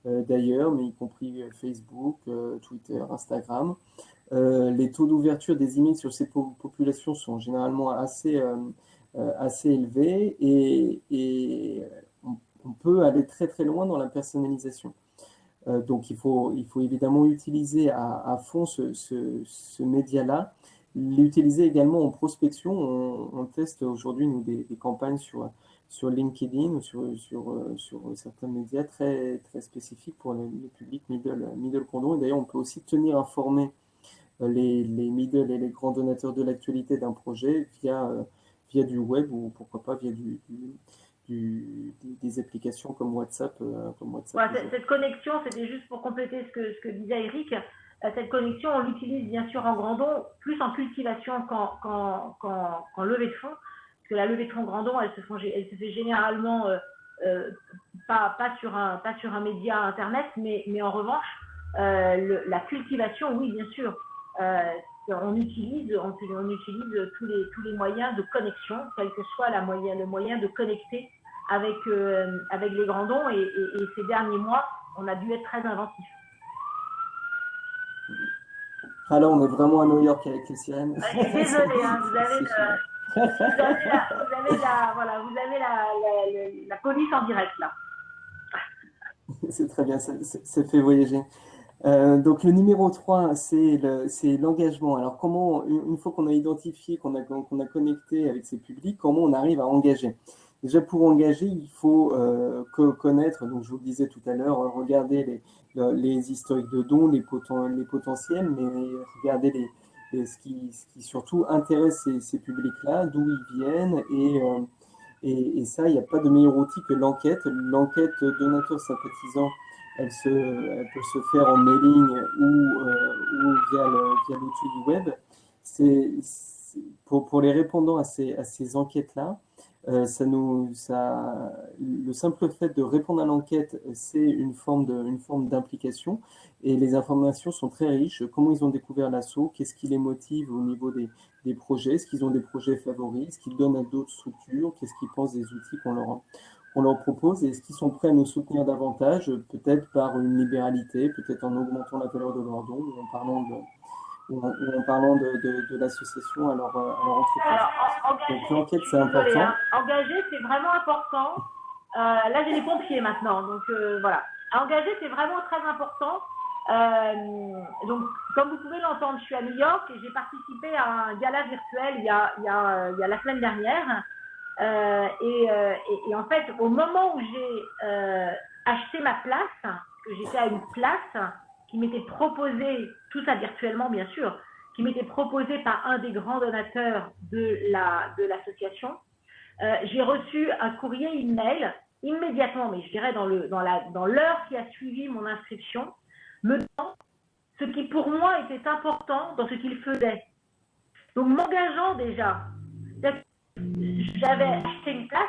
d'ailleurs, mais y compris Facebook, Twitter, Instagram. Les taux d'ouverture des emails sur ces populations sont généralement assez élevés, et on peut aller très très loin dans la personnalisation. Donc il faut évidemment utiliser à fond ce média-là, l'utiliser également en prospection. On teste aujourd'hui nous des campagnes sur LinkedIn ou sur certains médias très, très spécifiques pour les publics middle condom. Et d'ailleurs, on peut aussi tenir informés les middle et les grands donateurs de l'actualité d'un projet via du web, ou pourquoi pas via des applications comme WhatsApp. Cette connexion, c'était juste pour compléter ce que disait Eric. Cette connexion, on l'utilise bien sûr en grand don, plus en cultivation qu'en levée de fonds. Parce que la levée de fonds grand don, elle se fait généralement pas sur un média internet, mais en revanche, la cultivation, oui, bien sûr. On utilise tous les moyens de connexion, quel que soit le moyen de connecter avec les grands dons, et ces derniers mois, on a dû être très inventifs. Alors, on est vraiment à New York avec les sirènes. Désolé, hein, vous avez la police en direct là. C'est très bien, ça fait voyager. Donc le numéro 3, c'est l'engagement. Alors comment, une fois qu'on a identifié, qu'on a connecté avec ces publics, comment on arrive à engager? Déjà, pour engager, il faut connaître, donc je vous le disais tout à l'heure, regarder les historiques de dons, les potentiels, mais regarder ce qui surtout intéresse ces publics-là, d'où ils viennent, et ça, il n'y a pas de meilleur outil que l'enquête. L'enquête donateur sympathisant, elle peut se faire en mailing ou via l'outil du web. Pour les répondants à ces enquêtes-là, le simple fait de répondre à l'enquête, c'est une forme d'implication, et les informations sont très riches. Comment ils ont découvert l'asso, qu'est-ce qui les motive au niveau des projets, est-ce qu'ils ont des projets favoris, est-ce qu'ils donnent à d'autres structures, qu'est-ce qu'ils pensent des outils qu'on leur propose, et est-ce qu'ils sont prêts à nous soutenir davantage, peut-être par une libéralité, peut-être en augmentant la valeur de leur don, ou en parlant de l'association à leur entreprise. Donc l'enquête, c'est important. Engager, c'est vraiment important. Là, j'ai les pompiers maintenant, donc voilà. Engager, c'est vraiment très important. Donc, comme vous pouvez l'entendre, je suis à New York et j'ai participé à un gala virtuel il y a la semaine dernière. Et en fait, au moment où j'ai acheté ma place, que j'étais à une place qui m'était proposée, tout ça virtuellement bien sûr, qui m'était proposée par un des grands donateurs de l'association, j'ai reçu un courrier email immédiatement, mais je dirais dans l'heure qui a suivi mon inscription, me demandant ce qui pour moi était important dans ce qu'il faisait. Donc m'engageant déjà, j'avais acheté une place,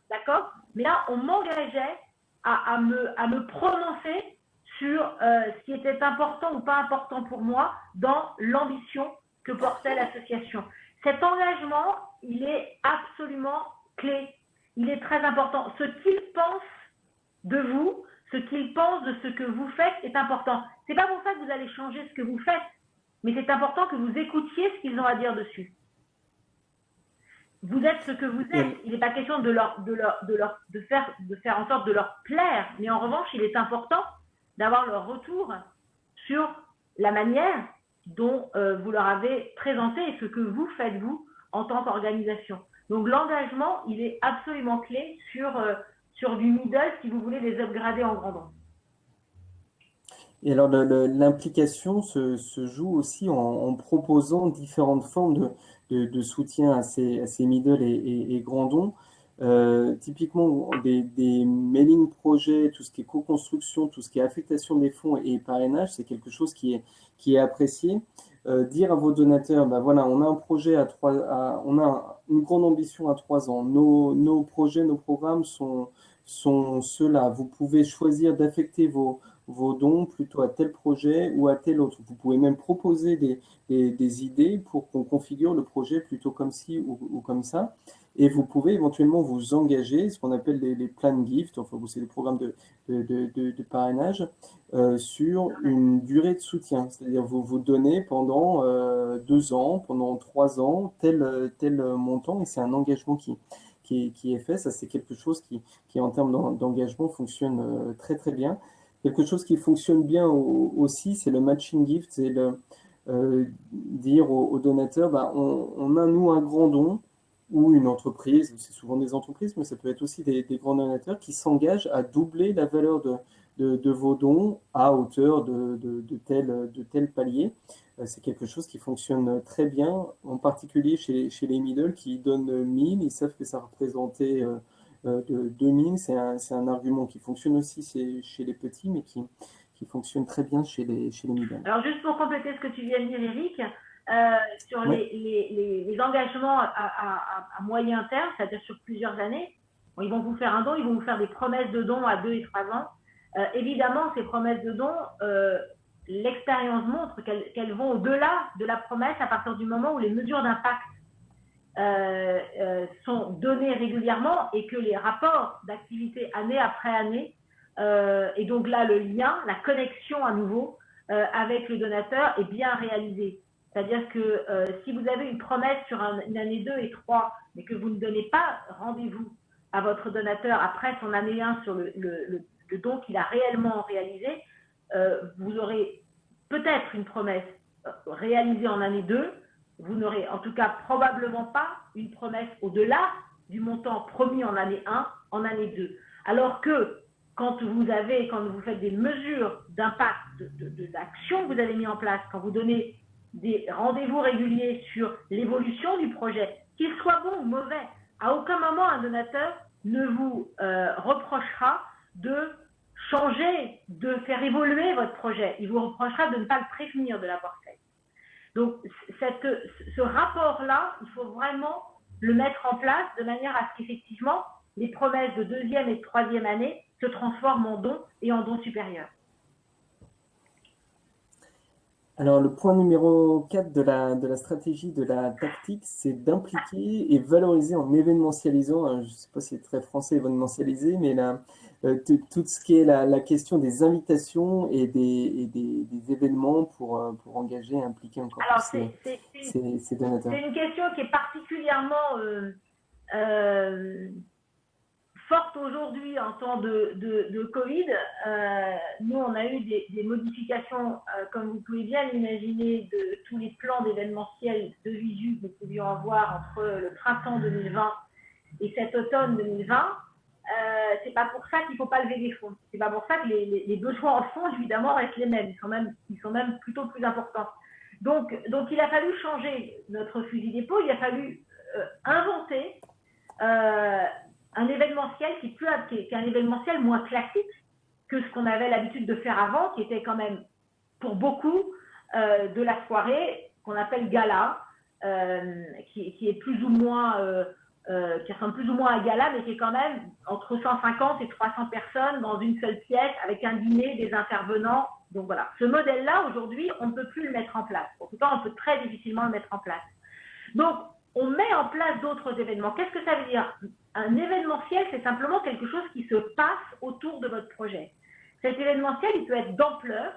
d'accord, mais là on m'engageait à me prononcer sur ce qui était important ou pas important pour moi dans l'ambition que portait l'association. Cet engagement, il est absolument clé, il est très important. Ce qu'il pense de vous, ce qu'il pense de ce que vous faites est important. C'est pas pour ça que vous allez changer ce que vous faites, mais c'est important que vous écoutiez ce qu'ils ont à dire dessus. Vous êtes ce que vous êtes. Il n'est pas question de faire en sorte de leur plaire, mais en revanche, il est important d'avoir leur retour sur la manière dont vous leur avez présenté et ce que vous faites, vous, en tant qu'organisation. Donc, l'engagement, il est absolument clé sur du middle si vous voulez les upgrader en grand don. Et alors, l'implication se joue aussi en proposant différentes formes de soutien à ces middle et grands dons. Typiquement, des mailing projets, tout ce qui est co-construction, tout ce qui est affectation des fonds et parrainage, c'est quelque chose qui est apprécié. Dire à vos donateurs, ben voilà, on a un projet on a une grande ambition à 3 ans. Nos projets, nos programmes sont ceux-là. Vous pouvez choisir d'affecter vos dons plutôt à tel projet ou à tel autre. Vous pouvez même proposer des idées pour qu'on configure le projet plutôt comme ci ou comme ça. Et vous pouvez éventuellement vous engager, ce qu'on appelle les plan gift, enfin c'est des programmes de parrainage, sur une durée de soutien. C'est-à-dire vous donnez pendant 2 ans, pendant 3 ans, tel montant, et c'est un engagement qui est fait. Ça, c'est quelque chose qui en termes d'engagement, fonctionne très très bien. Quelque chose qui fonctionne bien aussi, c'est le matching gift, c'est dire aux donateurs, bah, on a nous un grand don ou une entreprise, c'est souvent des entreprises, mais ça peut être aussi des grands donateurs qui s'engagent à doubler la valeur de vos dons à hauteur de tel palier. C'est quelque chose qui fonctionne très bien, en particulier chez les middle qui donnent 1000, ils savent que ça représentait de 2000, c'est un argument qui fonctionne aussi chez les petits, mais qui fonctionne très bien chez les middle. Alors, juste pour compléter ce que tu viens de dire, Eric, sur les engagements à moyen terme, c'est-à-dire sur plusieurs années, bon, ils vont vous faire un don, ils vont vous faire des promesses de dons à 2 et 3 ans. Évidemment, ces promesses de dons, l'expérience montre qu'elles vont au-delà de la promesse à partir du moment où les mesures d'impact sont données régulièrement et que les rapports d'activité année après année, et donc là le lien, la connexion à nouveau avec le donateur est bien réalisé. C'est-à-dire que si vous avez une promesse sur une année 2 et 3, mais que vous ne donnez pas rendez-vous à votre donateur après son année 1 sur le don qu'il a réellement réalisé, vous aurez peut-être une promesse réalisée en année 2, vous n'aurez en tout cas probablement pas une promesse au-delà du montant promis en année 1, en année 2. Alors que quand vous faites des mesures d'impact, d'action que vous avez mis en place, quand vous donnez des rendez-vous réguliers sur l'évolution du projet, qu'il soit bon ou mauvais, à aucun moment un donateur ne vous reprochera de changer, de faire évoluer votre projet. Il vous reprochera de ne pas le prévenir de l'avoir fait. Donc, ce rapport-là, il faut vraiment le mettre en place de manière à ce qu'effectivement, les promesses de 2e et de 3e année se transforment en dons et en dons supérieurs. Alors, le point numéro 4 de la stratégie, de la tactique, c'est d'impliquer et valoriser en événementialisant, je ne sais pas si c'est très français événementialisé, mais tout ce qui est la question des invitations et des événements pour engager et impliquer encore plus ces donateurs. C'est une question qui est particulièrement forte aujourd'hui en temps de Covid. Nous, on a eu des modifications, comme vous pouvez bien l'imaginer, de tous les plans d'événementiel de visu que nous pouvions avoir entre le printemps 2020 et cet automne 2020. C'est pas pour ça qu'il ne faut pas lever des fonds. C'est pas pour ça que les besoins en fonds, évidemment, restent les mêmes. Ils sont même plutôt plus importants. Donc, il a fallu changer notre fusil d'épaule. Il a fallu inventer un événementiel qui est un événementiel moins classique que ce qu'on avait l'habitude de faire avant, qui était quand même, pour beaucoup, de la soirée qu'on appelle gala, qui est plus ou moins... qui ressemble plus ou moins à gala, mais qui est quand même entre 150 et 300 personnes dans une seule pièce, avec un dîner, des intervenants. Donc voilà, ce modèle-là, aujourd'hui, on ne peut plus le mettre en place. En tout cas, on peut très difficilement le mettre en place. Donc, on met en place d'autres événements. Qu'est-ce que ça veut dire? Un événementiel, c'est simplement quelque chose qui se passe autour de votre projet. Cet événementiel, il peut être d'ampleur,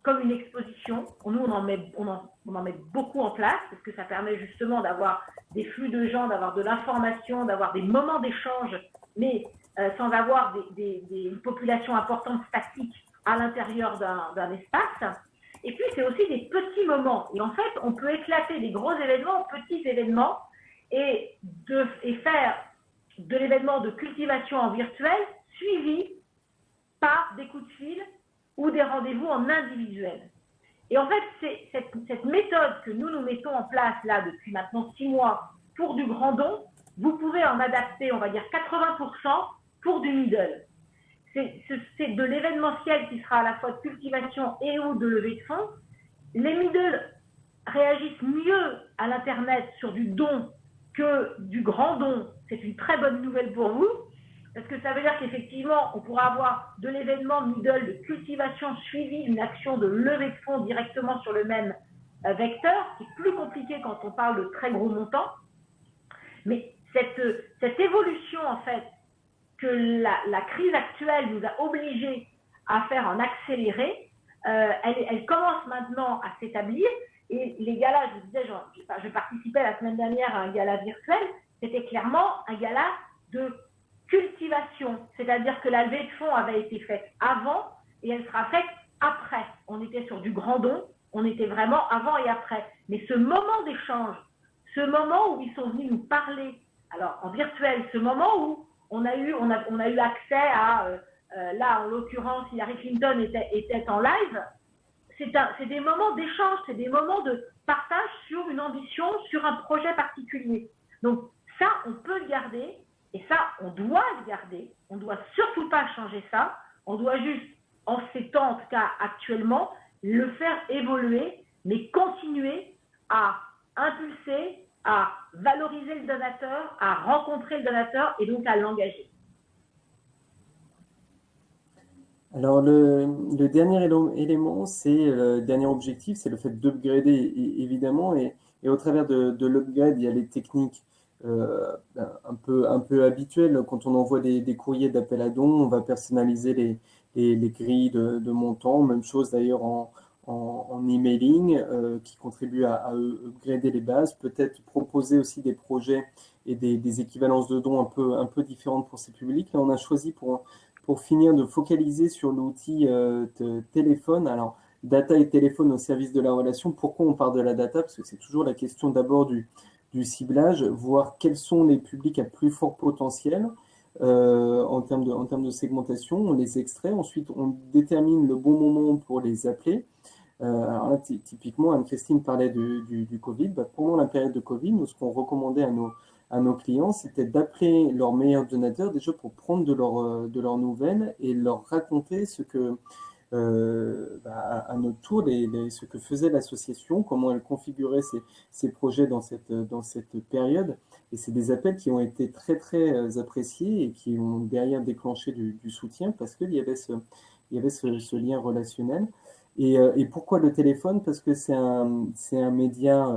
comme une exposition. Nous, on en met beaucoup en place, parce que ça permet justement d'avoir des flux de gens, d'avoir de l'information, d'avoir des moments d'échange, mais sans avoir une population importante statique à l'intérieur d'un espace. Et puis, c'est aussi des petits moments. Et en fait, on peut éclater des gros événements en petits événements et faire de l'événement de cultivation en virtuel suivi par des coups de fil ou des rendez-vous en individuel. Et en fait, c'est cette méthode que nous mettons en place là depuis maintenant 6 mois pour du grand don. Vous pouvez en adapter, on va dire 80% pour du middle. C'est de l'événementiel qui sera à la fois de cultivation et ou de levée de fonds. Les middle réagissent mieux à l'Internet sur du don que du grand don. C'est une très bonne nouvelle pour vous, parce que ça veut dire qu'effectivement, on pourra avoir de l'événement middle de cultivation suivi d'une action de levée de fonds directement sur le même vecteur, qui est plus compliqué quand on parle de très gros montants. Mais cette évolution, en fait, que la crise actuelle nous a obligés à faire en accéléré, elle commence maintenant à s'établir. Et les galas, je vous disais, je participais la semaine dernière à un gala virtuel, c'était clairement un gala de cultivation, c'est-à-dire que la levée de fonds avait été faite avant et elle sera faite après. On était sur du grand don, on était vraiment avant et après. Mais ce moment d'échange, ce moment où ils sont venus nous parler, alors en virtuel, ce moment où on a eu accès à, là en l'occurrence, Hillary Clinton était en live, c'est des moments d'échange, c'est des moments de partage sur une ambition, sur un projet particulier. Donc ça, on peut le garder, et ça, on doit le garder. On ne doit surtout pas changer ça. On doit juste, en ces temps, en tout cas actuellement, le faire évoluer, mais continuer à impulser, à valoriser le donateur, à rencontrer le donateur et donc à l'engager. Alors, le dernier élément, c'est le dernier objectif, c'est le fait d'upgrader, évidemment, et au travers de l'upgrade, il y a les techniques un peu habituelles. Quand on envoie des courriers d'appel à dons, on va personnaliser les grilles de montants. Même chose d'ailleurs en emailing, qui contribue à upgrader les bases. Peut-être proposer aussi des projets et des équivalences de dons un peu différentes pour ces publics. Là, on a choisi pour finir de focaliser sur l'outil téléphone. Alors, data et téléphone au service de la relation. Pourquoi on parle de la data? Parce que c'est toujours la question d'abord du ciblage, voir quels sont les publics à plus fort potentiel en termes de segmentation. On les extrait. Ensuite, on détermine le bon moment pour les appeler. Alors là, typiquement, Anne-Christine parlait du Covid. Bah, pendant la période de Covid, nous, ce qu'on recommandait à nos clients, c'était d'appeler leurs meilleurs donateurs déjà pour prendre de leurs nouvelles et leur raconter ce que, à notre tour, ce que faisait l'association, comment elle configurait ses projets dans cette période. Et c'est des appels qui ont été très, très appréciés et qui ont derrière déclenché du soutien parce qu'il y avait ce lien relationnel. Et pourquoi le téléphone? Parce que c'est un média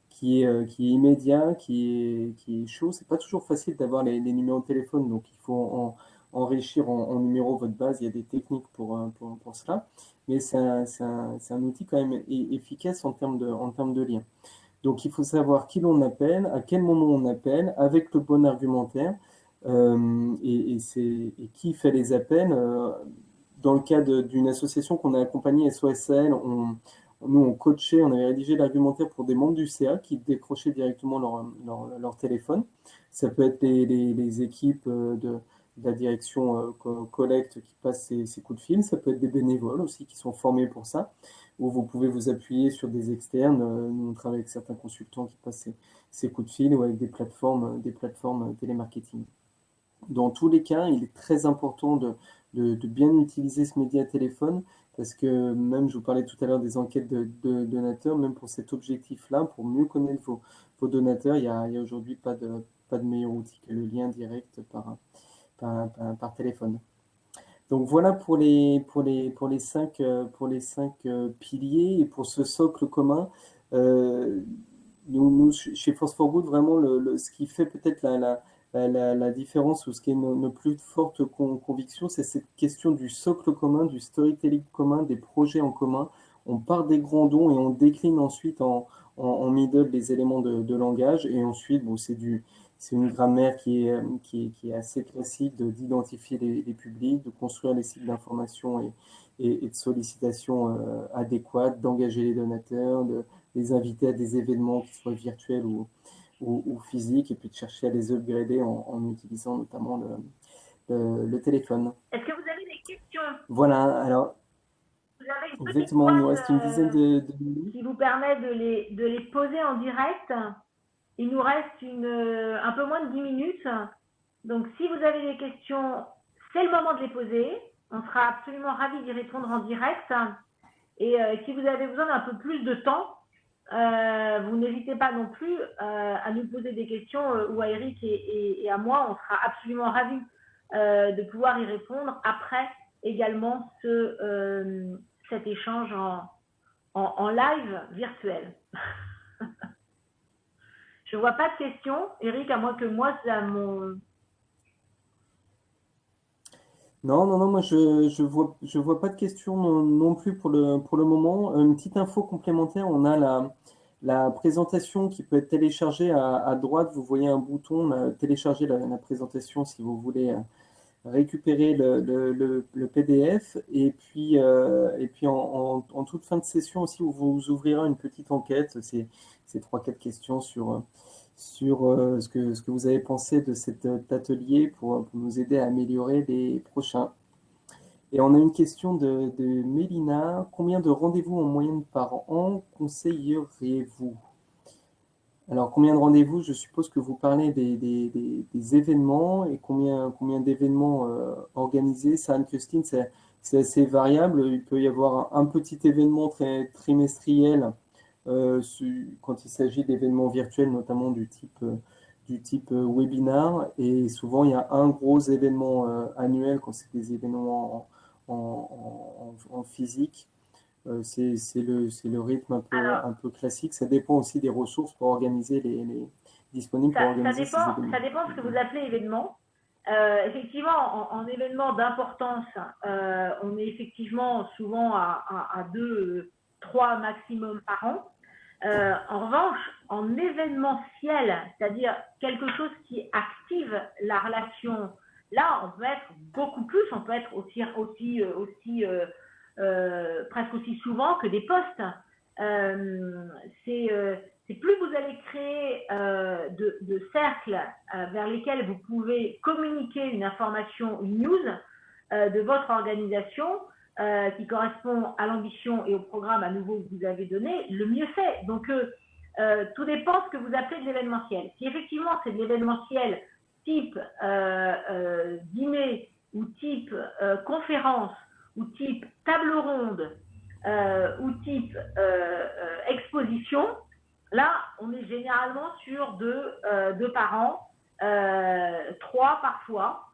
qui est immédiat, qui est chaud. C'est pas toujours facile d'avoir les numéros de téléphone, donc il faut enrichir en numéros votre base. Il y a des techniques pour cela, mais c'est un outil quand même efficace en termes de lien. Donc il faut savoir qui l'on appelle, à quel moment on appelle, avec le bon argumentaire, et qui fait les appels. Dans le cadre d'une association qu'on a accompagnée, SOSL, nous, on coachait, on avait rédigé l'argumentaire pour des membres du CA qui décrochaient directement leur téléphone. Ça peut être les équipes de la direction collecte qui passent ces coups de fil. Ça peut être des bénévoles aussi qui sont formés pour ça, où vous pouvez vous appuyer sur des externes. Nous, on travaille avec certains consultants qui passent ces coups de fil ou avec des plateformes télémarketing. Dans tous les cas, il est très important de bien utiliser ce média téléphone parce que même, je vous parlais tout à l'heure des enquêtes de donateurs, même pour cet objectif-là, pour mieux connaître vos donateurs, il y a aujourd'hui pas de meilleur outil que le lien direct par téléphone. Donc voilà pour les 5 piliers et pour ce socle commun. Nous, chez Force for Good, vraiment, ce qui fait peut-être la différence ou ce qui est nos plus fortes convictions, c'est cette question du socle commun, du storytelling commun, des projets en commun. On part des grands dons et on décline ensuite en middle les éléments de langage. Et ensuite, bon, c'est c'est une grammaire qui est assez classique d'identifier les publics, de construire les cycles d'information et de sollicitation adéquates, d'engager les donateurs, de les inviter à des événements qui soient virtuels ou physiques, et puis de chercher à les upgrader en utilisant notamment le téléphone. Est-ce que vous avez des questions? Voilà, alors Vous avez une petite exactement, il nous boîte reste une dizaine de minutes. qui vous permet de les poser en direct. Il nous reste un peu moins de 10 minutes. Donc, si vous avez des questions, c'est le moment de les poser. On sera absolument ravis d'y répondre en direct. Et si vous avez besoin d'un peu plus de temps, vous n'hésitez pas non plus à nous poser des questions, ou à Eric et à moi. On sera absolument ravis de pouvoir y répondre après également cet échange en live virtuel. Je ne vois pas de questions, Eric, à moins que moi, c'est à mon... Non, moi je vois pas de questions non plus pour le moment. Une petite info complémentaire, on a la présentation qui peut être téléchargée à droite. Vous voyez un bouton, télécharger la présentation si vous voulez récupérer le PDF. Et puis en toute fin de session aussi, vous ouvrirez une petite enquête. C'est 3-4 questions sur ce que vous avez pensé de cet atelier pour nous aider à améliorer les prochains. Et on a une question de Mélina. Combien de rendez-vous en moyenne par an conseilleriez-vous? Alors, combien de rendez-vous? Je suppose que vous parlez des événements, et combien d'événements organisés. Ça, Anne-Christine, c'est assez variable. Il peut y avoir un petit événement très trimestriel quand il s'agit d'événements virtuels, notamment du type webinar. Et souvent, il y a un gros événement annuel quand c'est des événements en physique. C'est le rythme Alors, un peu classique. Ça dépend aussi des ressources pour organiser disponibles pour organiser ces événements. Ça dépend de ce que vous appelez événement. Effectivement, en événement d'importance, on est effectivement souvent à 2, 3 maximum par an. En revanche, en événementiel, c'est-à-dire quelque chose qui active la relation, là, on peut être beaucoup plus, on peut être presque aussi souvent que des posts. C'est plus vous allez créer de cercles vers lesquels vous pouvez communiquer une information, une news de votre organisation qui correspond à l'ambition et au programme à nouveau que vous avez donné, le mieux c'est. Donc, tout dépend de ce que vous appelez de l'événementiel. Si effectivement c'est de l'événementiel type dîner ou type conférence ou type table ronde ou type exposition, là, on est généralement sur 2 par an, 3 parfois,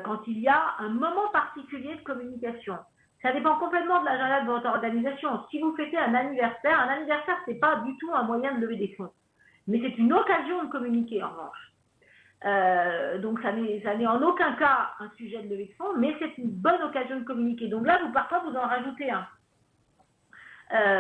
quand il y a un moment particulier de communication. Ça dépend complètement de l'agenda de votre organisation. Si vous fêtez un anniversaire, ce n'est pas du tout un moyen de lever des fonds. Mais c'est une occasion de communiquer, en revanche. Donc, ça n'est en aucun cas un sujet de levée de fonds, mais c'est une bonne occasion de communiquer. Donc là, parfois, vous en rajoutez un.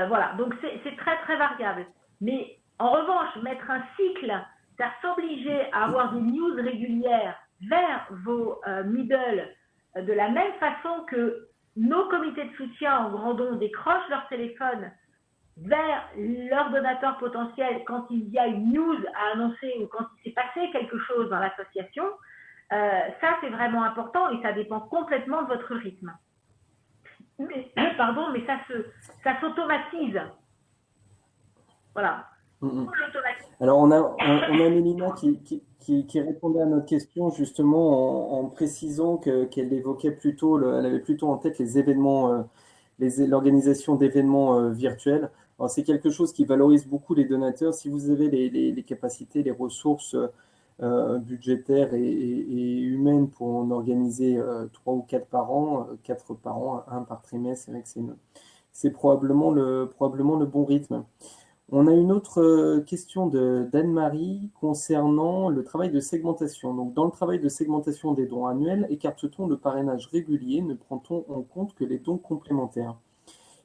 Voilà, donc c'est très, très variable. Mais en revanche, mettre un cycle, c'est s'obliger à avoir des news régulières vers vos middle de la même façon que nos comités de soutien en grand don décrochent leur téléphone vers leurs donateurs potentiels quand il y a une news à annoncer ou quand il s'est passé quelque chose dans l'association. Ça, c'est vraiment important et ça dépend complètement de votre rythme. Mais ça s'automatise. Voilà. Alors, on a Mélina qui répondait à notre question justement en précisant qu'elle évoquait plutôt, elle avait plutôt en tête les événements, l'organisation d'événements virtuels. Alors, c'est quelque chose qui valorise beaucoup les donateurs. Si vous avez les capacités, les ressources budgétaires et humaines pour en organiser 3 ou 4 par an, 4 par an, 1 par trimestre, c'est vrai que c'est probablement le bon rythme. On a une autre question d'Anne-Marie concernant le travail de segmentation. Donc, dans le travail de segmentation des dons annuels, écarte-t-on le parrainage régulier? Ne prend-on en compte que les dons complémentaires?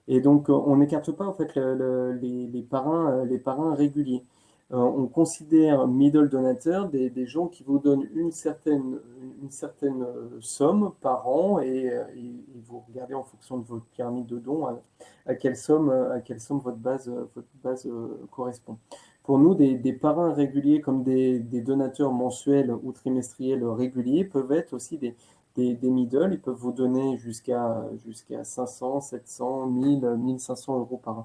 Et donc, on n'écarte pas en fait les parrains réguliers. on considère middle donateur des gens qui vous donnent une certaine somme par an et vous regardez en fonction de votre pyramide de dons à quelle somme votre base correspond. Pour nous, des parrains réguliers comme des donateurs mensuels ou trimestriels réguliers peuvent être aussi des middle. Ils peuvent vous donner jusqu'à 500, 700, 1000, 1500 euros par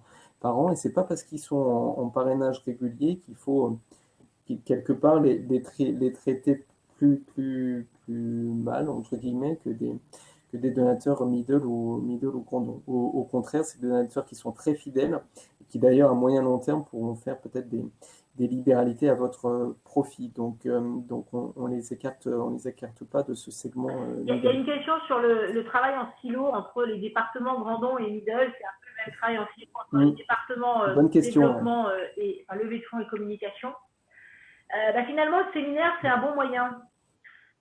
an. Et c'est pas parce qu'ils sont en parrainage régulier qu'il faut quelque part les traiter plus mal, entre guillemets, que des donateurs middle ou grand don. Au contraire, c'est des donateurs qui sont très fidèles et qui d'ailleurs à moyen long terme pourront faire peut-être des libéralités à votre profit. Donc on les écarte pas de ce segment. Il y a une question sur le travail en silo entre les départements Grandon et Middle. C'est un peu le même travail en silo entre les départements développement et levée de fonds et communication. Finalement, le séminaire, c'est un bon moyen.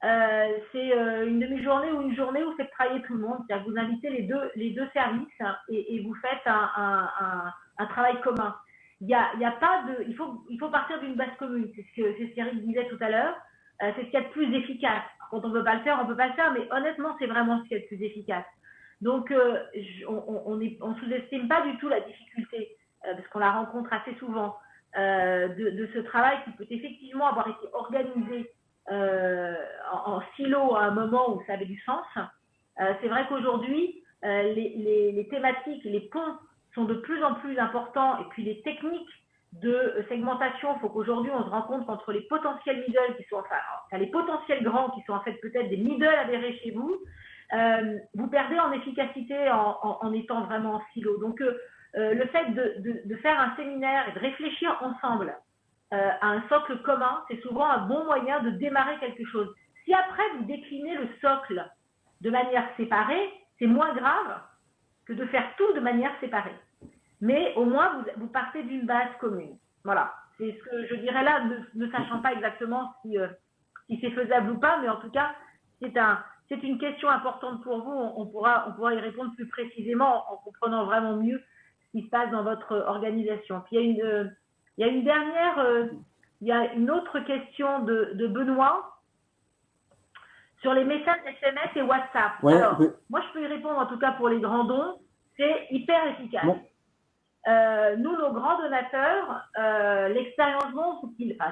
C'est une demi-journée ou une journée où vous faites travailler tout le monde. C'est-à-dire que vous invitez les deux services et vous faites un travail commun. Il faut partir d'une base commune. C'est ce qu'Eric disait tout à l'heure. C'est ce qu'il y a de plus efficace. Quand on ne peut pas le faire, on ne peut pas le faire, mais honnêtement, c'est vraiment ce qu'il y a de plus efficace. Donc, on sous-estime pas du tout la difficulté, parce qu'on la rencontre assez souvent, de ce travail qui peut effectivement avoir été organisé en silo à un moment où ça avait du sens. C'est vrai qu'aujourd'hui, les thématiques, les ponts sont de plus en plus importants, et puis les techniques de segmentation, il faut qu'aujourd'hui on se rende compte qu'entre les potentiels middle qui sont les potentiels grands qui sont en fait peut-être des middle avérés chez vous, vous perdez en efficacité en étant vraiment en silo. Donc le fait de faire un séminaire et de réfléchir ensemble à un socle commun, c'est souvent un bon moyen de démarrer quelque chose. Si après vous déclinez le socle de manière séparée, c'est moins grave que de faire tout de manière séparée. Mais au moins, vous partez d'une base commune. Voilà, c'est ce que je dirais là, ne sachant pas exactement si c'est faisable ou pas, mais en tout cas, c'est une question importante pour vous. On pourra y répondre plus précisément en comprenant vraiment mieux ce qui se passe dans votre organisation. Puis il y a une autre question de Benoît sur les messages SMS et WhatsApp. Ouais, alors, moi, je peux y répondre en tout cas pour les grands dons. C'est hyper efficace. Bon. Nous, nos grands donateurs, l'expérience montre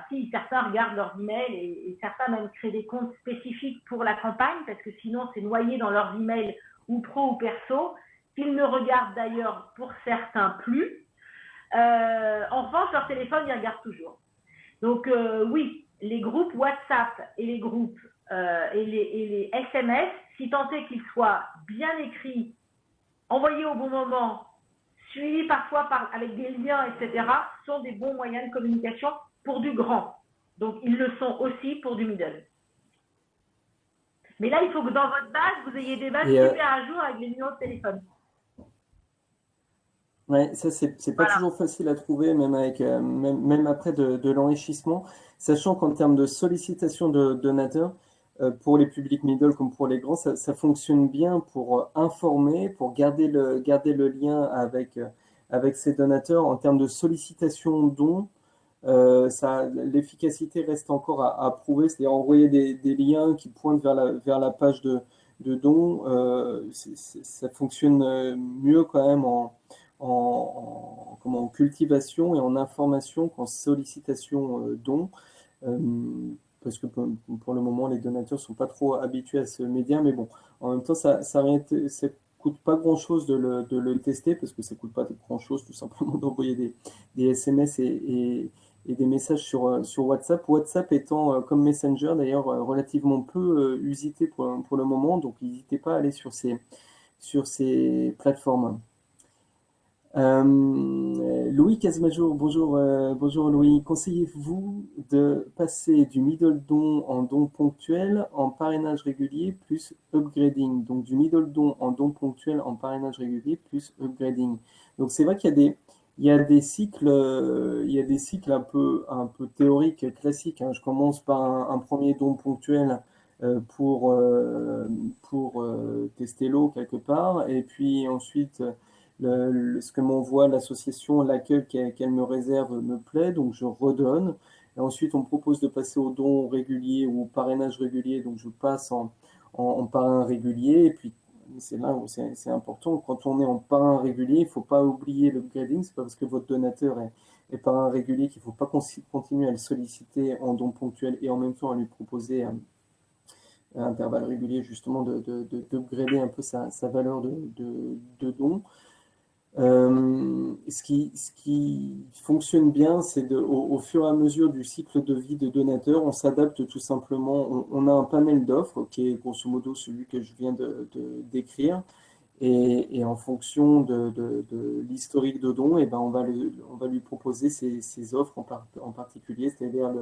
si certains regardent leurs emails et certains même créent des comptes spécifiques pour la campagne, parce que sinon c'est noyé dans leurs emails ou pro ou perso, qu'ils ne regardent d'ailleurs pour certains plus. En revanche, leur téléphone, ils regardent toujours. Donc oui, les groupes WhatsApp et les groupes et les SMS, si tant est qu'ils soient bien écrits, envoyés au bon moment, suivis parfois avec des liens, etc., sont des bons moyens de communication pour du grand. Donc, ils le sont aussi pour du middle. Mais là, il faut que dans votre base, vous ayez des bases super à jour avec les numéros de téléphone. Ouais, ça, c'est pas toujours facile à trouver, même après de l'enrichissement, sachant qu'en termes de sollicitation de donateurs, pour les publics middle comme pour les grands, ça fonctionne bien pour informer, pour garder le lien avec ces donateurs. En termes de sollicitation dons, l'efficacité reste encore à prouver, c'est-à-dire envoyer des liens qui pointent vers la page de dons. Ça fonctionne mieux quand même en cultivation et en information qu'en sollicitation dons. Parce que pour le moment, les donateurs ne sont pas trop habitués à ce média, mais bon, en même temps, ça coûte pas grand-chose de le tester, parce que ça coûte pas grand-chose tout simplement d'envoyer des SMS et des messages sur WhatsApp. WhatsApp étant comme Messenger, d'ailleurs, relativement peu usité pour le moment, donc n'hésitez pas à aller sur ces plateformes. Louis Casmajo, bonjour Louis. Conseillez-vous de passer du middle don en don ponctuel en parrainage régulier plus upgrading? Donc du middle don en don ponctuel en parrainage régulier plus upgrading. Donc c'est vrai qu'il y a des cycles, un peu théoriques classiques, hein. Je commence par un premier don ponctuel pour tester l'eau quelque part, et puis ensuite ce que m'envoie l'association, l'accueil qu'elle me réserve me plaît, donc je redonne. Et ensuite, on me propose de passer au don régulier ou au parrainage régulier, donc je passe en parrain régulier. Et puis, c'est là où c'est important. Quand on est en parrain régulier, il ne faut pas oublier l'upgrading. C'est pas parce que votre donateur est parrain régulier qu'il ne faut pas continuer à le solliciter en don ponctuel et en même temps à lui proposer à intervalles réguliers justement d'upgrader un peu sa valeur de don. Ce qui fonctionne bien, c'est au fur et à mesure du cycle de vie de donateur, on s'adapte tout simplement. On a un panel d'offres qui est grosso modo celui que je viens de décrire. Et en fonction de l'historique de don, et ben on va lui proposer ces offres en particulier, c'est-à-dire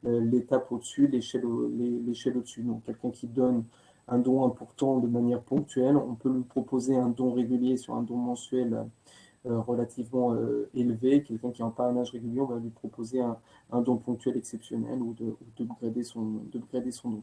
l'étape au-dessus, l'échelle au-dessus. Donc quelqu'un qui donne un don important de manière ponctuelle, on peut lui proposer un don régulier sur un don mensuel relativement élevé. Quelqu'un qui est en parrainage régulier, on va lui proposer un don ponctuel exceptionnel ou d'upgrader son don.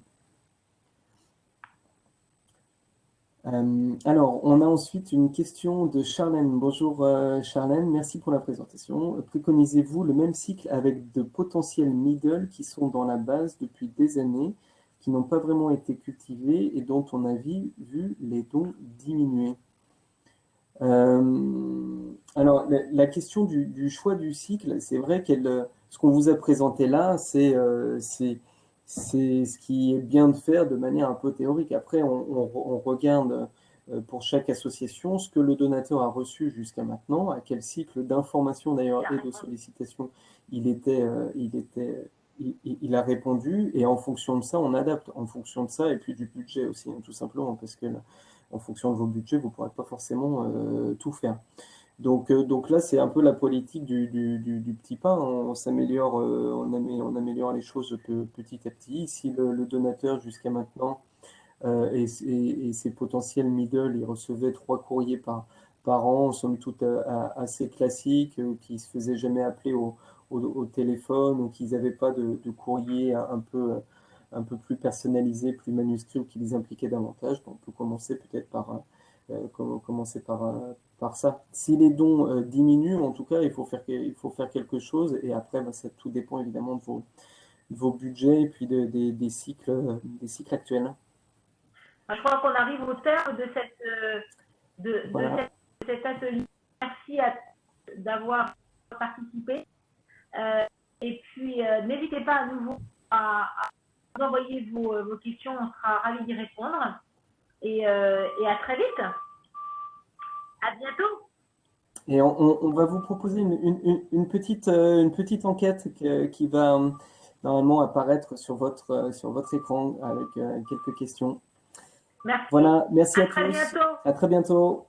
Alors, on a ensuite une question de Charlène. Bonjour Charlène, merci pour la présentation. Préconisez-vous le même cycle avec de potentiels middle qui sont dans la base depuis des années, qui n'ont pas vraiment été cultivés et dont on a vu les dons diminuer? Alors, la question du choix du cycle, c'est vrai ce qu'on vous a présenté là, c'est ce qui est bien de faire de manière un peu théorique. Après, on regarde pour chaque association ce que le donateur a reçu jusqu'à maintenant, à quel cycle d'information d'ailleurs et de sollicitation il a répondu, et en fonction de ça, on adapte. En fonction de ça, et puis du budget aussi, hein, tout simplement, parce que en fonction de vos budgets, vous ne pourrez pas forcément tout faire. Donc là, c'est un peu la politique du petit pas. On s'améliore, on améliore les choses petit à petit. Si le donateur, jusqu'à maintenant, et ses potentiels middle, ils recevaient 3 courriers par an, somme toute assez classiques, qui ne se faisaient jamais appeler au téléphone, ou qu'ils n'avaient pas de courrier un peu plus personnalisé, plus manuscrit, ou qui les impliquait davantage. Donc, on peut commencer peut-être par ça. Si les dons diminuent, en tout cas, il faut faire quelque chose. Et après, ça tout dépend évidemment de vos budgets et puis des cycles actuels. Je crois qu'on arrive au terme de cet atelier. Merci d'avoir participé. Et puis, n'hésitez pas à nouveau à nous envoyer vos questions. On sera ravis d'y répondre. Et à très vite. À bientôt. Et on va vous proposer une petite enquête qui va normalement apparaître sur votre écran avec quelques questions. Merci. Voilà, merci à tous. Très bientôt. À très bientôt.